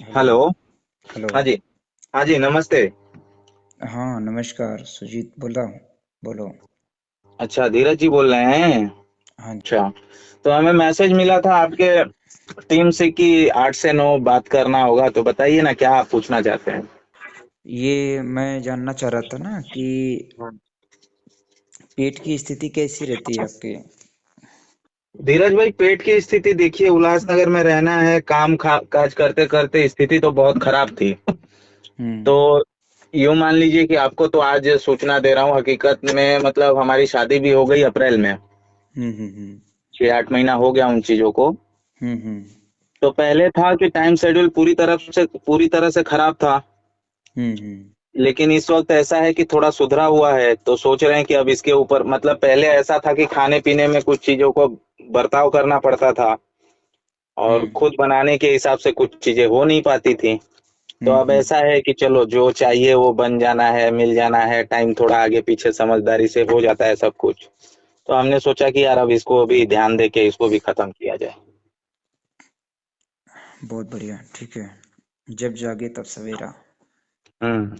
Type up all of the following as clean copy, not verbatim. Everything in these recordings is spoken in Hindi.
हेलो। हेलो। हेलो। हाँ जी। हाँ जी, नमस्ते। हाँ, नमस्कार सुजीत बोल रहा हूँ। बोलो। अच्छा, धीरज जी बोल रहे हैं। हाँ जी। अच्छा, तो हमें मैसेज मिला था आपके टीम से कि 8 से 9 बात करना होगा, तो बताइए ना क्या आप पूछना चाहते हैं। ये मैं जानना चाह रहा था ना कि पेट की स्थिति कैसी रहती है आपके। धीरज भाई, पेट की स्थिति देखिए, उल्लासनगर में रहना है, काम काज करते करते स्थिति तो बहुत खराब थी। हम्म। तो यूं मान लीजिए कि आपको तो आज सूचना दे रहा हूँ, हकीकत में मतलब हमारी शादी भी हो गई अप्रैल में। हम्म। 6-8 महीना हो गया उन चीजों को। हम्म। तो पहले था कि टाइम शेड्यूल पूरी तरह से खराब था। हम्म। लेकिन इस वक्त ऐसा है कि थोड़ा सुधरा हुआ है, तो सोच रहे हैं कि अब इसके ऊपर मतलब पहले ऐसा था कि खाने पीने में कुछ चीजों को बर्ताव करना पड़ता था और हम्म। खुद बनाने के हिसाब से कुछ चीजें हो नहीं पाती थी। तो अब हम्म। ऐसा है कि चलो जो चाहिए वो बन जाना है, मिल जाना है, टाइम थोड़ा आगे पीछे समझदारी से हो जाता है सब कुछ। तो हमने सोचा कि यार अब इसको भी ध्यान दे के इसको भी खत्म किया जाए। बहुत बढ़िया, ठीक है। जब जागे तब सवेरा। हम्म।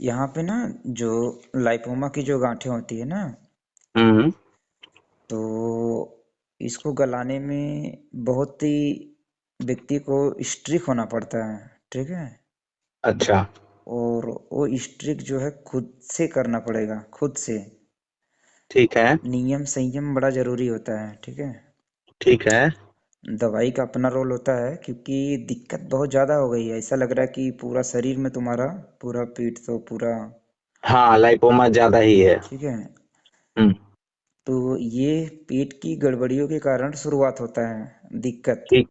यहाँ पे ना, जो लाइपोमा की जो गांठें होती है ना, हम्म। तो इसको गलाने में बहुत ही व्यक्ति को स्ट्रिक होना पड़ता है। ठीक है। अच्छा। और वो स्ट्रिक जो है खुद से करना पड़ेगा, खुद से। ठीक है। नियम संयम बड़ा जरूरी होता है। ठीक है। ठीक है। दवाई का अपना रोल होता है, क्योंकि दिक्कत बहुत ज़्यादा हो गई है। ऐसा लग रहा है कि पूरा शरीर में तुम्हारा, पूरा पीठ तो पूरा। हाँ, लाइपोमा ज्यादा ही है। ठीक है। हम्म। तो ये पेट की गड़बड़ियों के कारण शुरुआत होता है दिक्कत। ठीक।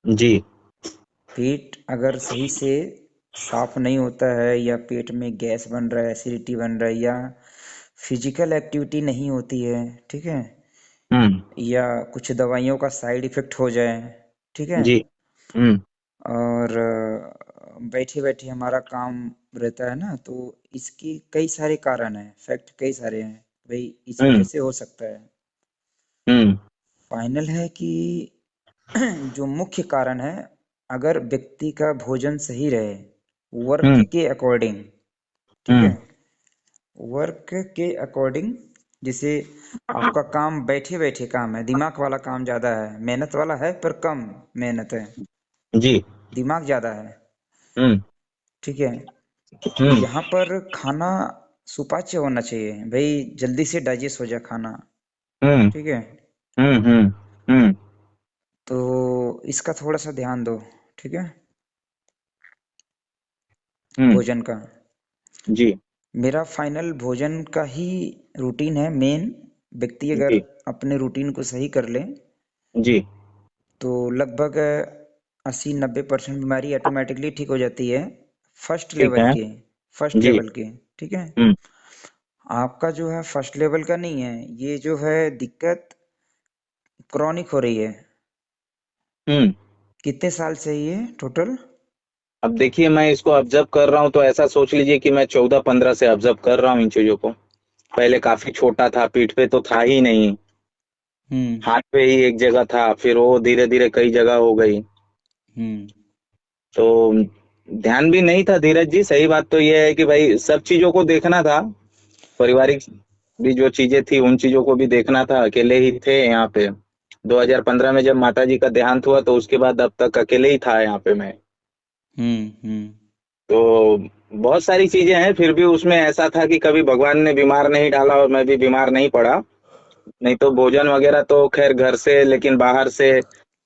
जी। पेट अगर सही से साफ नहीं होता है, या पेट में गैस बन रहा है, एसिडिटी बन रहा है, या फिजिकल एक्टिविटी नहीं होती है, ठीक है, हम्म। या कुछ दवाइयों का साइड इफेक्ट हो जाए, ठीक है, जी। हम्म। और बैठे बैठे हमारा काम रहता है ना, तो इसकी कई सारे कारण हैं, फैक्ट कई सारे हैं भाई, इस वजह हम्म। से हो सकता है। हम्म। फाइनल है कि जो मुख्य कारण है, अगर व्यक्ति का भोजन सही रहे, वर्क हम्म। के अकॉर्डिंग, ठीक है, हम्म। वर्क के अकॉर्डिंग, जैसे आपका काम बैठे बैठे काम है, दिमाग वाला काम ज़्यादा है, मेहनत वाला है पर कम मेहनत है, जी। दिमाग ज़्यादा है, हम्म। ठीक है, तो हम्म। यहाँ पर खाना सुपाच्य होना चाहिए भाई, जल्दी से डाइजेस्ट हो जाए खाना। हम्म। ठीक है। हम्म। हम्म। हम्म। तो इसका थोड़ा सा ध्यान दो। ठीक है। हम्म। भोजन का, जी। मेरा फाइनल भोजन का ही रूटीन है मेन। व्यक्ति अगर जी। अपने रूटीन को सही कर ले, जी। तो लगभग 80-90% बीमारी ऑटोमेटिकली ठीक हो जाती है। फर्स्ट ठीक लेवल है। के, फर्स्ट जी। लेवल के, ठीक है। हम्म। आपका जो है फर्स्ट लेवल का नहीं है, ये जो है दिक्कत क्रॉनिक हो रही है। हम्म। कितने साल से ये टोटल। अब देखिए, मैं इसको ऑब्जर्व कर रहा हूँ तो ऐसा सोच लीजिए कि मैं 14-15 से ऑब्जर्व कर रहा हूँ इन चीजों को। पहले काफी छोटा था, पीठ पे तो था ही नहीं, हम्म। हाथ पे ही एक जगह था, फिर वो धीरे धीरे कई जगह हो गई। हम्म। तो ध्यान भी नहीं था धीरज जी, सही बात तो ये है कि भाई सब चीजों को देखना था, पारिवारिक भी जो चीजें थी उन चीजों को भी देखना था। अकेले ही थे यहाँ पे। 2015 में जब माता जी का देहांत हुआ तो उसके बाद अब तक अकेले ही था यहाँ पे मैं। हम्म। तो बहुत सारी चीजें हैं, फिर भी उसमें ऐसा था कि कभी भगवान ने बीमार नहीं डाला और मैं भी बीमार नहीं पड़ा। नहीं तो भोजन वगैरह तो खैर घर से, लेकिन बाहर से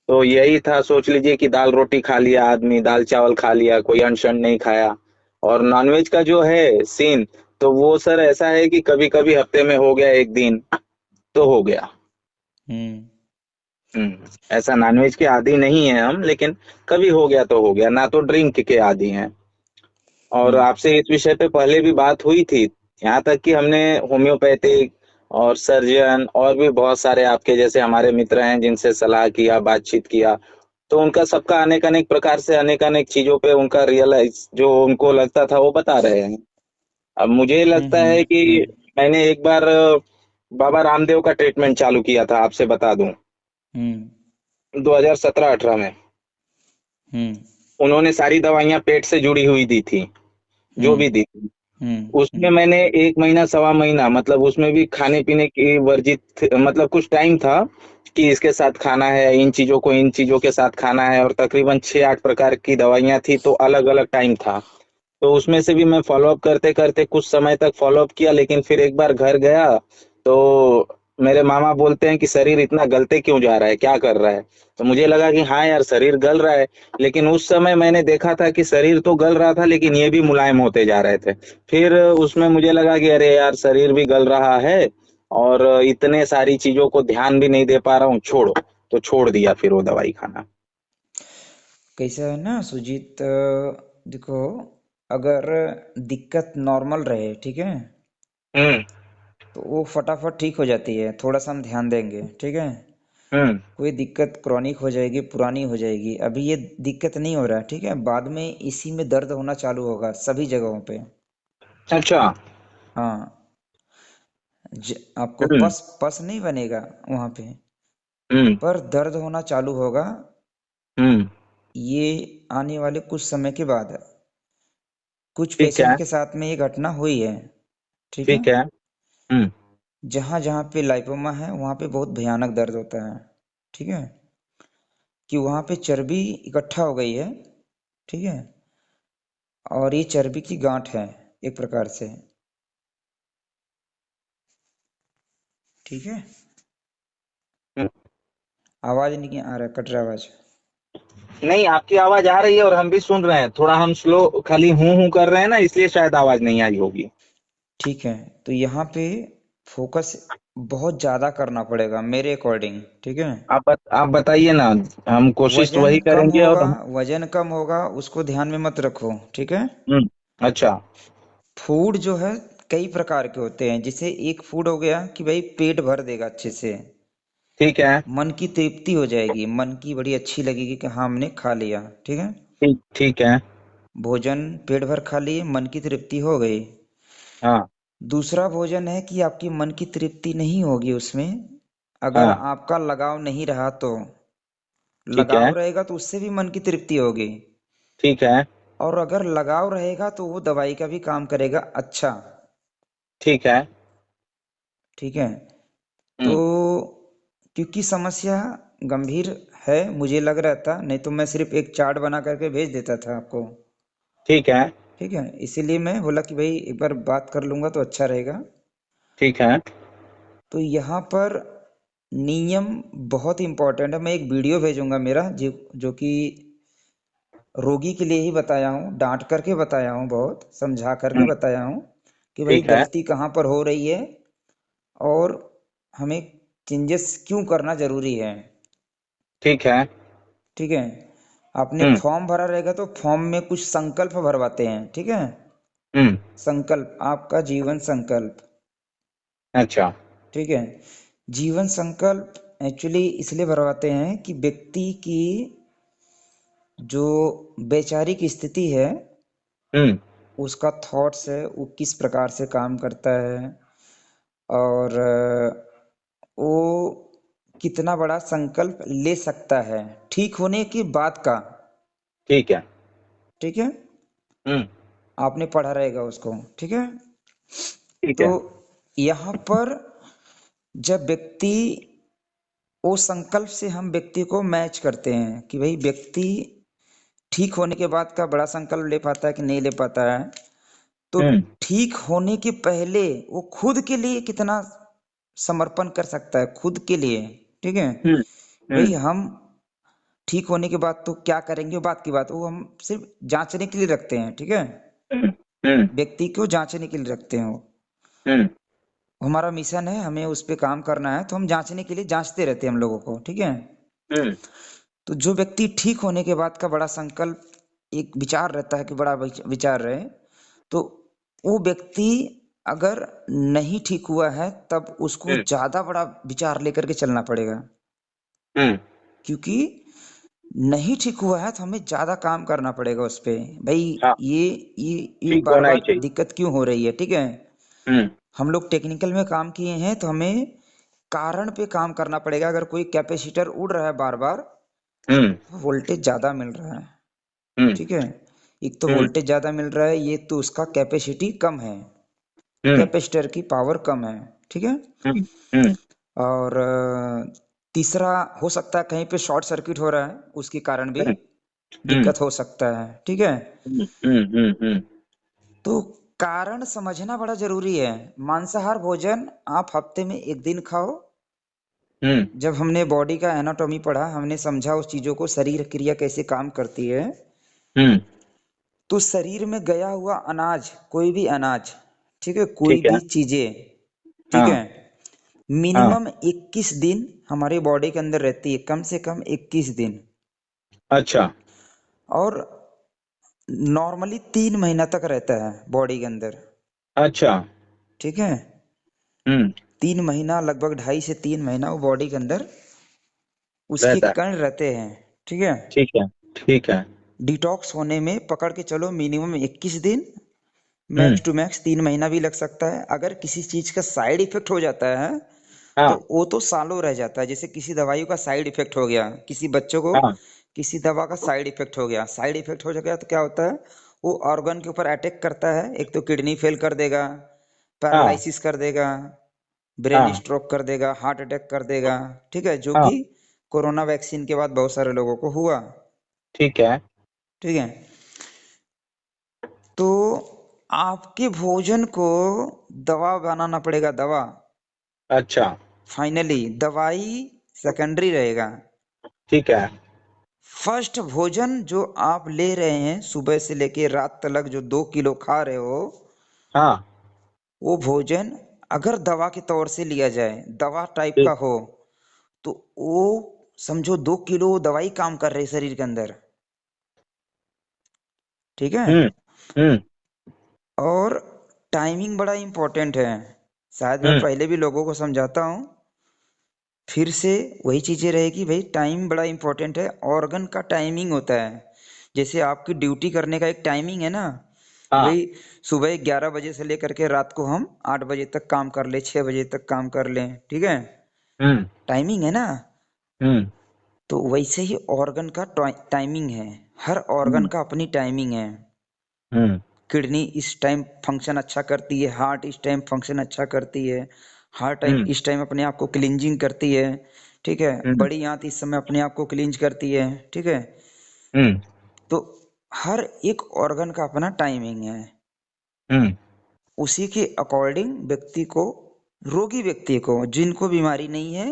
तो यही था, सोच लीजिए कि दाल रोटी खा लिया आदमी, दाल चावल खा लिया, कोई अनशन नहीं खाया। और नॉनवेज का जो है सीन, तो वो सर ऐसा है कि कभी कभी हफ्ते में हो गया एक दिन तो हो गया। हम्म। ऐसा नॉनवेज के आदी नहीं है हम, लेकिन कभी हो गया तो हो गया, ना तो ड्रिंक के आदी हैं। और हम्म। आपसे इस विषय पे पहले भी बात हुई थी, यहाँ तक कि हमने होम्योपैथिक और सर्जन और भी बहुत सारे आपके जैसे हमारे मित्र हैं जिनसे सलाह किया, बातचीत किया। तो उनका सबका अनेक अनेक प्रकार से अनेक अनेक चीजों पे उनका रियलाइज जो उनको लगता था वो बता रहे हैं। अब मुझे लगता है कि हम्म। मैंने एक बार बाबा रामदेव का ट्रीटमेंट चालू किया था, आपसे बता दूं, हम्म। 2017-18 में। हम्म। उन्होंने सारी दवाइयां पेट से जुड़ी हुई दी थी, जो हम्म। भी दी थी। हम्म। उसमें हम्म। मैंने 1 महीना, 1.25 महीना, मतलब उसमें भी खाने पीने की वर्जित, मतलब कुछ टाइम था कि इसके साथ खाना है, इन चीजों को इन चीजों के साथ खाना है, और तकरीबन 6-8 प्रकार की दवाइयां थी, तो अलग अलग टाइम था। तो उसमें से भी मैं फॉलोअप करते करते कुछ समय तक फॉलोअप किया, लेकिन फिर एक बार घर गया तो मेरे मामा बोलते हैं कि शरीर इतना गलते क्यों जा रहा है, क्या कर रहा है। तो मुझे लगा कि हाँ यार, शरीर गल रहा है। लेकिन उस समय मैंने देखा था कि शरीर तो गल रहा था, लेकिन ये भी मुलायम होते जा रहे थे। फिर उसमें मुझे लगा कि अरे यार, शरीर भी गल रहा है और इतने सारी चीजों को ध्यान भी नहीं दे पा रहा हूँ, छोड़ो। तो छोड़ दिया फिर वो दवाई खाना। कैसा है ना सुजीत, देखो, अगर दिक्कत नॉर्मल रहे, ठीक है, हम्म। तो वो फटाफट ठीक हो जाती है, थोड़ा सा हम ध्यान देंगे, ठीक है। हम्म। कोई दिक्कत क्रॉनिक हो जाएगी, पुरानी हो जाएगी। अभी ये दिक्कत नहीं हो रहा है, ठीक है, बाद में इसी में दर्द होना चालू होगा सभी जगहों पे। अच्छा। हाँ। आपको हम्म। पस पस नहीं बनेगा वहां पे, हम्म। पर दर्द होना चालू होगा। हम्म। ये आने वाले कुछ समय के बाद है। कुछ ठीक है। पेशेंट के साथ में ये घटना हुई है, ठीक है। ठीक है। हम्म। जहां जहां पे लाइपोमा है वहां पे बहुत भयानक दर्द होता है, ठीक है, कि वहां पे चर्बी इकट्ठा हो गई है, ठीक है, और ये चर्बी की गांठ है एक प्रकार से, ठीक है। हम्म। आवाज नहीं आ रहा, कट रहा आवाज। नहीं, आपकी आवाज आ रही है और हम भी सुन रहे हैं। थोड़ा हम स्लो खाली हूं हूं कर रहे हैं ना, इसलिए शायद आवाज नहीं आई होगी। ठीक है, तो यहाँ पे फोकस बहुत ज्यादा करना पड़ेगा मेरे अकॉर्डिंग, ठीक है। आप बताइए ना, हम कोशिश तो वजन वही कम करेंगे। होगा, और वजन कम होगा, उसको ध्यान में मत रखो, ठीक है। हम्म। अच्छा। फूड जो है कई प्रकार के होते हैं, जैसे एक फूड हो गया कि भाई पेट भर देगा अच्छे से, ठीक है। मन की तृप्ति हो जाएगी, मन की बड़ी अच्छी लगेगी कि हाँ हमने खा लिया, ठीक है। ठीक ठीक है। भोजन पेट भर खा लिए, मन की तृप्ति हो गई। हाँ। दूसरा भोजन है कि आपकी मन की तृप्ति नहीं होगी उसमें, अगर हाँ। आपका लगाव नहीं रहा तो। ठीक है। लगाव रहेगा तो उससे भी मन की तृप्ति होगी, ठीक है। और अगर लगाव रहेगा तो वो दवाई का भी काम करेगा, अच्छा, ठीक है। ठीक है। तो हम्म। क्योंकि समस्या गंभीर है, मुझे लग रहा था, नहीं तो मैं सिर्फ एक चार्ट बना करके भेज देता था आपको, ठीक है। ठीक है। इसीलिए मैं बोला कि भाई एक बार बात कर लूंगा तो अच्छा रहेगा। ठीक है। तो यहाँ पर नियम बहुत इंपॉर्टेंट है। मैं एक वीडियो भेजूंगा मेरा, जो कि रोगी के लिए ही बताया हूँ, डांट करके बताया हूँ, बहुत समझा करके हम्म। बताया हूँ कि भाई ठीक है। गलती कहाँ पर हो रही है, और हमें चेंजेस क्यों करना जरूरी है, ठीक है। ठीक है। आपने हम्म। फॉर्म भरा रहेगा तो फॉर्म में कुछ संकल्प भरवाते हैं, ठीक है। हम्म। संकल्प, आपका जीवन संकल्प, अच्छा। ठीक है। जीवन संकल्प एक्चुअली इसलिए भरवाते हैं कि व्यक्ति की जो वैचारिक स्थिति है, हम्म। उसका थॉट्स है, वो किस प्रकार से काम करता है, और वो कितना बड़ा संकल्प ले सकता है ठीक होने के बाद का, ठीक है। ठीक है। हम्म। आपने पढ़ा रहेगा उसको, ठीक है। ठीक तो है। यहाँ पर जब व्यक्ति, वो संकल्प से हम व्यक्ति को मैच करते हैं कि भाई व्यक्ति ठीक होने के बाद का बड़ा संकल्प ले पाता है कि नहीं ले पाता है। तो हम्म। ठीक होने के पहले वो खुद के लिए कितना समर्पण कर सकता है, खुद के लिए, ठीक है। हम्म। भाई हम्म। हम ठीक होने के बाद तो क्या करेंगे, वो बात की बात, वो हम सिर्फ जांचने के लिए रखते हैं, ठीक है। हम्म। हम्म। व्यक्ति को जांचने के लिए रखते हैं वो। हम्म। हमारा मिशन है, हमें उस पे काम करना है, तो हम जांचने के लिए जांचते रहते हैं हम लोगों को, ठीक है। हम्म। तो जो व्यक्ति ठीक होने के बाद का बड़ा संकल्प, एक विचार रहता है कि बड़ा विचार रहे, तो वो व्यक्ति अगर नहीं ठीक हुआ है तब उसको हम्म। ज्यादा बड़ा विचार लेकर के चलना पड़ेगा, हम्म। क्योंकि नहीं ठीक हुआ है तो हमें ज्यादा काम करना पड़ेगा उस पे। भाई हाँ। ये ये ठीक बार होना ही बार चाहिए। दिक्कत क्यों हो रही है, ठीक है। हम्म। हम लोग टेक्निकल में काम किए हैं तो हमें कारण पे काम करना पड़ेगा। अगर कोई कैपेसिटर उड़ रहा है बार बार, हम्म। वोल्टेज ज्यादा मिल रहा है, हम्म। ठीक है। एक तो हम्म। वोल्टेज ज्यादा मिल रहा है, ये तो उसका कैपेसिटी कम है, हम्म। कैपेसिटर की पावर कम है। ठीक है। हम्म। हम्म। और तीसरा, हो सकता है कहीं पे शॉर्ट सर्किट हो रहा है, उसके कारण भी हम्म। हम्म। दिक्कत हो सकता है। ठीक है। हम्म। हम्म। हम्म। तो कारण समझना बड़ा जरूरी है। मांसाहार भोजन आप हफ्ते में एक दिन खाओ। हम्म। जब हमने बॉडी का एनाटॉमी पढ़ा, हमने समझा उस चीजों को, शरीर क्रिया कैसे काम करती है। हम्म। तो शरीर में गया हुआ अनाज, कोई भी अनाज, ठीक है, कोई ठीक है। भी चीजें, ठीक हाँ। है, हाँ। मिनिमम 21 दिन हमारे बॉडी के अंदर रहती है, कम से कम 21 दिन। अच्छा। और नॉर्मली 3 महीना तक रहता है बॉडी के अंदर। अच्छा। ठीक है। हम्म। 3 महीना, लगभग 2.5 से 3 महीना वो बॉडी के अंदर उसके रहता है। कण रहते हैं। ठीक है। ठीक है। ठीक है। डिटॉक्स होने में पकड़ के चलो मिनिमम 21 दिन, हम्म। मैक्स टू मैक्स 3 महीना भी लग सकता है। अगर किसी चीज का साइड इफेक्ट हो जाता है तो हाँ। वो तो सालों रह जाता है। जैसे किसी दवाई का साइड इफेक्ट हो गया, किसी बच्चों को हाँ। किसी दवा का साइड इफेक्ट हो गया, साइड इफेक्ट हो गया तो क्या होता है, वो ऑर्गन के ऊपर अटैक करता है। एक तो किडनी फेल कर देगा, हाँ। पैरालिसिस कर देगा, ब्रेन हाँ। स्ट्रोक कर देगा, हार्ट अटैक कर देगा। ठीक है, जो हाँ। कि कोरोना वैक्सीन के बाद बहुत सारे लोगों को हुआ। ठीक है। ठीक है। तो आपके भोजन को दवा बनाना पड़ेगा, दवा। अच्छा। फाइनली दवाई सेकेंडरी रहेगा। ठीक है। फर्स्ट भोजन जो आप ले रहे हैं सुबह से लेके रात तक, जो 2 किलो खा रहे हो, हाँ। वो भोजन अगर दवा के तौर से लिया जाए, दवा टाइप ठीक। का हो, तो वो समझो 2 किलो दवाई काम कर रही है शरीर के अंदर। ठीक है। हम्म। हम्म। और टाइमिंग बड़ा इंपॉर्टेंट है। शायद मैं हम्म। पहले भी लोगों को समझाता हूँ, फिर से वही चीजें रहेगी भाई। टाइम बड़ा इंपॉर्टेंट है, ऑर्गन का टाइमिंग होता है। जैसे आपकी ड्यूटी करने का एक टाइमिंग है ना, कि हाँ। भाई सुबह 11 बजे से लेकर के रात को हम 8 बजे तक काम कर ले, 6 बजे तक काम कर लें। ठीक है, हम्म। टाइमिंग है ना। हम्म। तो वैसे ही ऑर्गन का टाइमिंग है। हर ऑर्गन हम्म। का अपनी टाइमिंग है। हम्म। किडनी इस टाइम फंक्शन अच्छा करती है, हार्ट इस टाइम फंक्शन अच्छा करती है, हार्ट टाइम हम्म। इस टाइम अपने आप को क्लिंजिंग करती है। ठीक है, हम्म। बड़ी आंत इस समय अपने आप को क्लिंज करती है। ठीक है। हम्म। तो हर एक ऑर्गन का अपना टाइमिंग है। हम्म। उसी के अकॉर्डिंग व्यक्ति को, रोगी व्यक्ति को, जिनको बीमारी नहीं है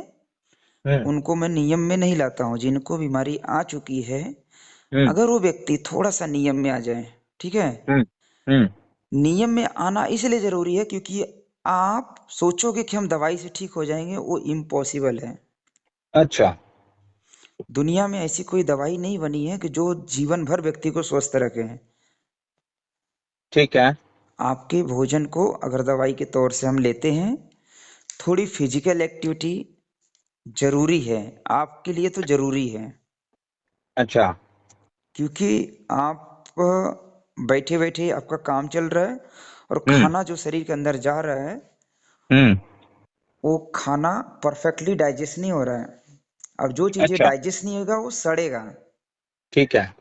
हम्म। उनको मैं नियम में नहीं लाता हूँ। जिनको बीमारी आ चुकी है, हम्म। अगर वो व्यक्ति थोड़ा सा नियम में आ जाए, ठीक है। हम्म। हम्म। नियम में आना इसलिए जरूरी है क्योंकि आप सोचोगे कि हम दवाई से ठीक हो जाएंगे, वो इम्पॉसिबल है। अच्छा। दुनिया में ऐसी कोई दवाई नहीं बनी है कि जो जीवन भर व्यक्ति को स्वस्थ रखे। ठीक है। आपके भोजन को अगर दवाई के तौर से हम लेते हैं, थोड़ी फिजिकल एक्टिविटी जरूरी है, आपके लिए तो जरूरी है। अच्छा। क्योंकि आप बैठे बैठे आपका काम चल रहा है, और हम्म। खाना जो शरीर के अंदर जा रहा है, हम्म। वो खाना परफेक्टली डाइजेस्ट नहीं हो रहा है। अब जो चीजें अच्छा। डाइजेस्ट नहीं होगा वो सड़ेगा। ठीक है।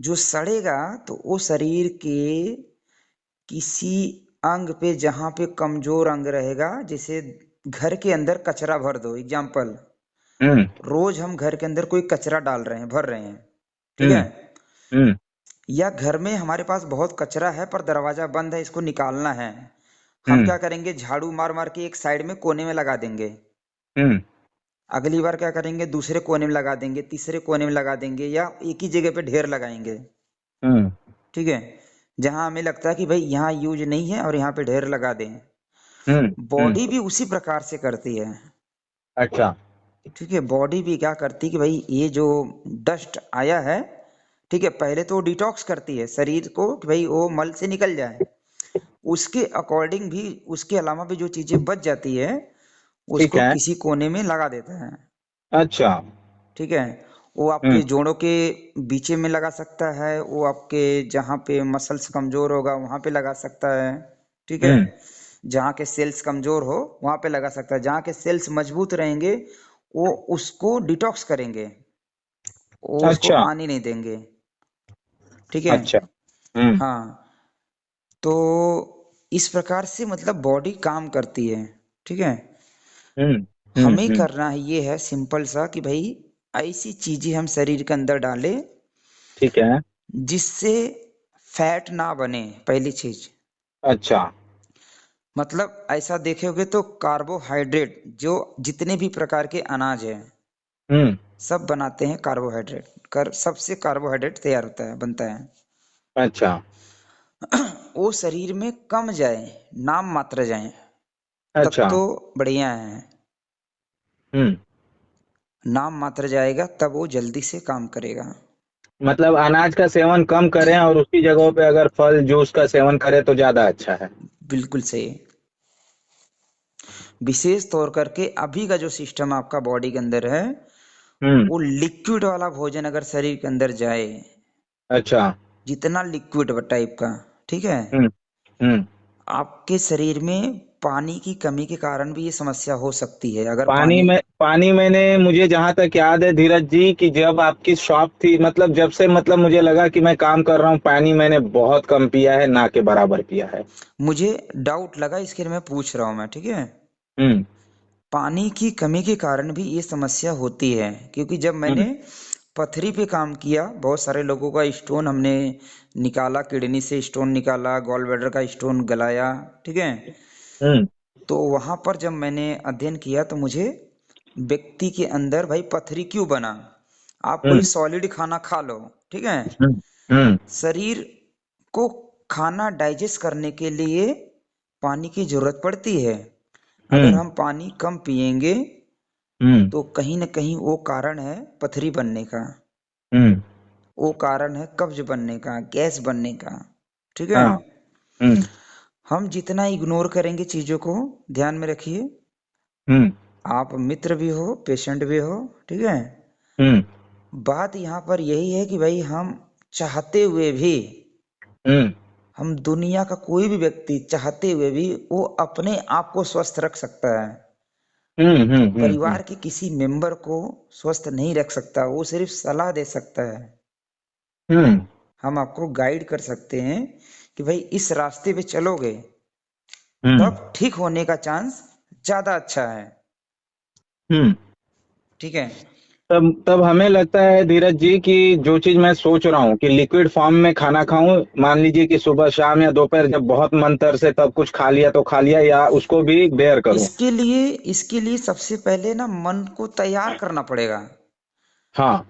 जो सड़ेगा तो वो शरीर के किसी अंग पे, जहां पे कमजोर अंग रहेगा, जैसे घर के अंदर कचरा भर दो, एग्जाम्पल, हम्म। रोज हम घर के अंदर कोई कचरा डाल रहे हैं, भर रहे हैं। ठीक है। हम्म। हम्म। या घर में हमारे पास बहुत कचरा है पर दरवाजा बंद है, इसको निकालना है। हम हम्म। क्या करेंगे, झाड़ू मार मार के एक साइड में कोने में लगा देंगे। हम्म। अगली बार क्या करेंगे, दूसरे कोने में लगा देंगे, तीसरे कोने में लगा देंगे, या एक ही जगह पे ढेर लगाएंगे। हम्म। ठीक है। जहां हमें लगता है कि भाई यहाँ यूज नहीं है और यहाँ पे ढेर लगा दें। हम्म। बॉडी भी उसी प्रकार से करती है। अच्छा। ठीक है, बॉडी भी क्या करती है कि भाई ये जो डस्ट आया है, ठीक है, पहले तो डिटॉक्स करती है शरीर को कि भाई वो मल से निकल जाए। उसके अकॉर्डिंग भी, उसके अलावा भी जो चीजें बच जाती है, ठीक उसको है। किसी कोने में लगा देता है। अच्छा। ठीक है। वो हम्म। आपके जोड़ों के बीचे में लगा सकता है, वो आपके जहाँ पे मसल्स कमजोर होगा वहां पे लगा सकता है। ठीक है। हम्म। जहाँ के सेल्स कमजोर हो वहां पे लगा सकता है। जहाँ के सेल्स मजबूत रहेंगे वो उसको डिटॉक्स करेंगे, वो उसको अच्छा। आने नहीं देंगे। ठीक है। अच्छा। हम्म। हाँ, तो इस प्रकार से मतलब बॉडी काम करती है। ठीक है। हम्म। हमें हम्म। करना है ये है सिंपल सा कि भाई ऐसी चीजें हम शरीर के अंदर डालें ठीक है। जिससे फैट ना बने, पहली चीज। अच्छा। मतलब ऐसा देखोगे तो कार्बोहाइड्रेट जो जितने भी प्रकार के अनाज हैं हम्म। सब बनाते हैं कार्बोहाइड्रेट, सबसे कार्बोहाइड्रेट तैयार होता है, बनता है। अच्छा। वो शरीर में कम जाए, नाम मात्र जाए, तब अच्छा। तो बढ़िया है। हम्म। नाम मात्र जाएगा तब वो जल्दी से काम करेगा। मतलब अनाज का सेवन कम करें और उसकी जगहों पे अगर फल जूस का सेवन करें तो ज्यादा अच्छा है। बिल्कुल सही। विशेष तौर करके अभी का जो सिस्टम आपका बॉडी के अंदर है, हम्म। वो लिक्विड वाला भोजन अगर शरीर के अंदर जाए, अच्छा। जितना लिक्विड टाइप का, ठीक है, हम्म। हम्म। आपके शरीर में पानी की कमी के कारण भी ये समस्या हो सकती है। अगर पानी पानी, में पानी मैंने मुझे जहां तक याद है धीरज जी कि जब आपकी शॉप थी, मतलब जब से मतलब मुझे लगा कि मैं काम कर रहा हूँ, पानी मैंने बहुत कम पिया है, ना के बराबर पिया है। मुझे डाउट लगा इसके लिए मैं पूछ रहा हूँ मैं, ठीक है। हम्म। पानी की कमी के कारण भी ये समस्या होती है, क्योंकि जब मैंने हम्म। पथरी पे काम किया, बहुत सारे लोगों का स्टोन हमने निकाला, किडनी से स्टोन निकाला, गॉल ब्लैडर का स्टोन गलाया, ठीक है। हम्म। तो वहां पर जब मैंने अध्ययन किया तो मुझे व्यक्ति के अंदर भाई पथरी क्यों बना, आप कोई हम्म। सॉलिड खाना खा लो, ठीक है, हम्म। हम्म। शरीर को खाना डाइजेस्ट करने के लिए पानी की जरूरत पड़ती है। अगर हम्म। हम पानी कम पिएंगे हम्म। तो कहीं न कहीं वो कारण है पथरी बनने का, हम्म। वो कारण है कब्ज बनने का, गैस बनने का, ठीक है। हाँ। हम्म। हम जितना इग्नोर करेंगे चीज़ों को, ध्यान में रखिए, हम्म। आप मित्र भी हो, पेशेंट भी हो, ठीक है। हम्म। बात यहाँ पर यही है कि भाई हम चाहते हुए भी, हम्म। हम दुनिया का कोई भी व्यक्ति चाहते हुए भी वो अपने आप को स्वस्थ रख सकता है, हम्म। हम्म। हम्म। परिवार के किसी मेंबर को स्वस्थ नहीं रख सकता, वो सिर्फ सलाह दे सकता है। हम्म। हम आपको गाइड कर सकते हैं कि भाई इस रास्ते पे चलोगे हम्म। तब ठीक होने का चांस ज्यादा अच्छा है, हम्म। ठीक है। तब तब हमें लगता है धीरज जी कि जो चीज मैं सोच रहा हूँ कि लिक्विड फॉर्म में खाना खाऊं, मान लीजिए कि सुबह शाम या दोपहर जब बहुत मन तरसे तब कुछ खा लिया तो खा लिया, या उसको भी बेयर करूं। इसके लिए सबसे पहले ना मन को तैयार करना पड़ेगा। हाँ।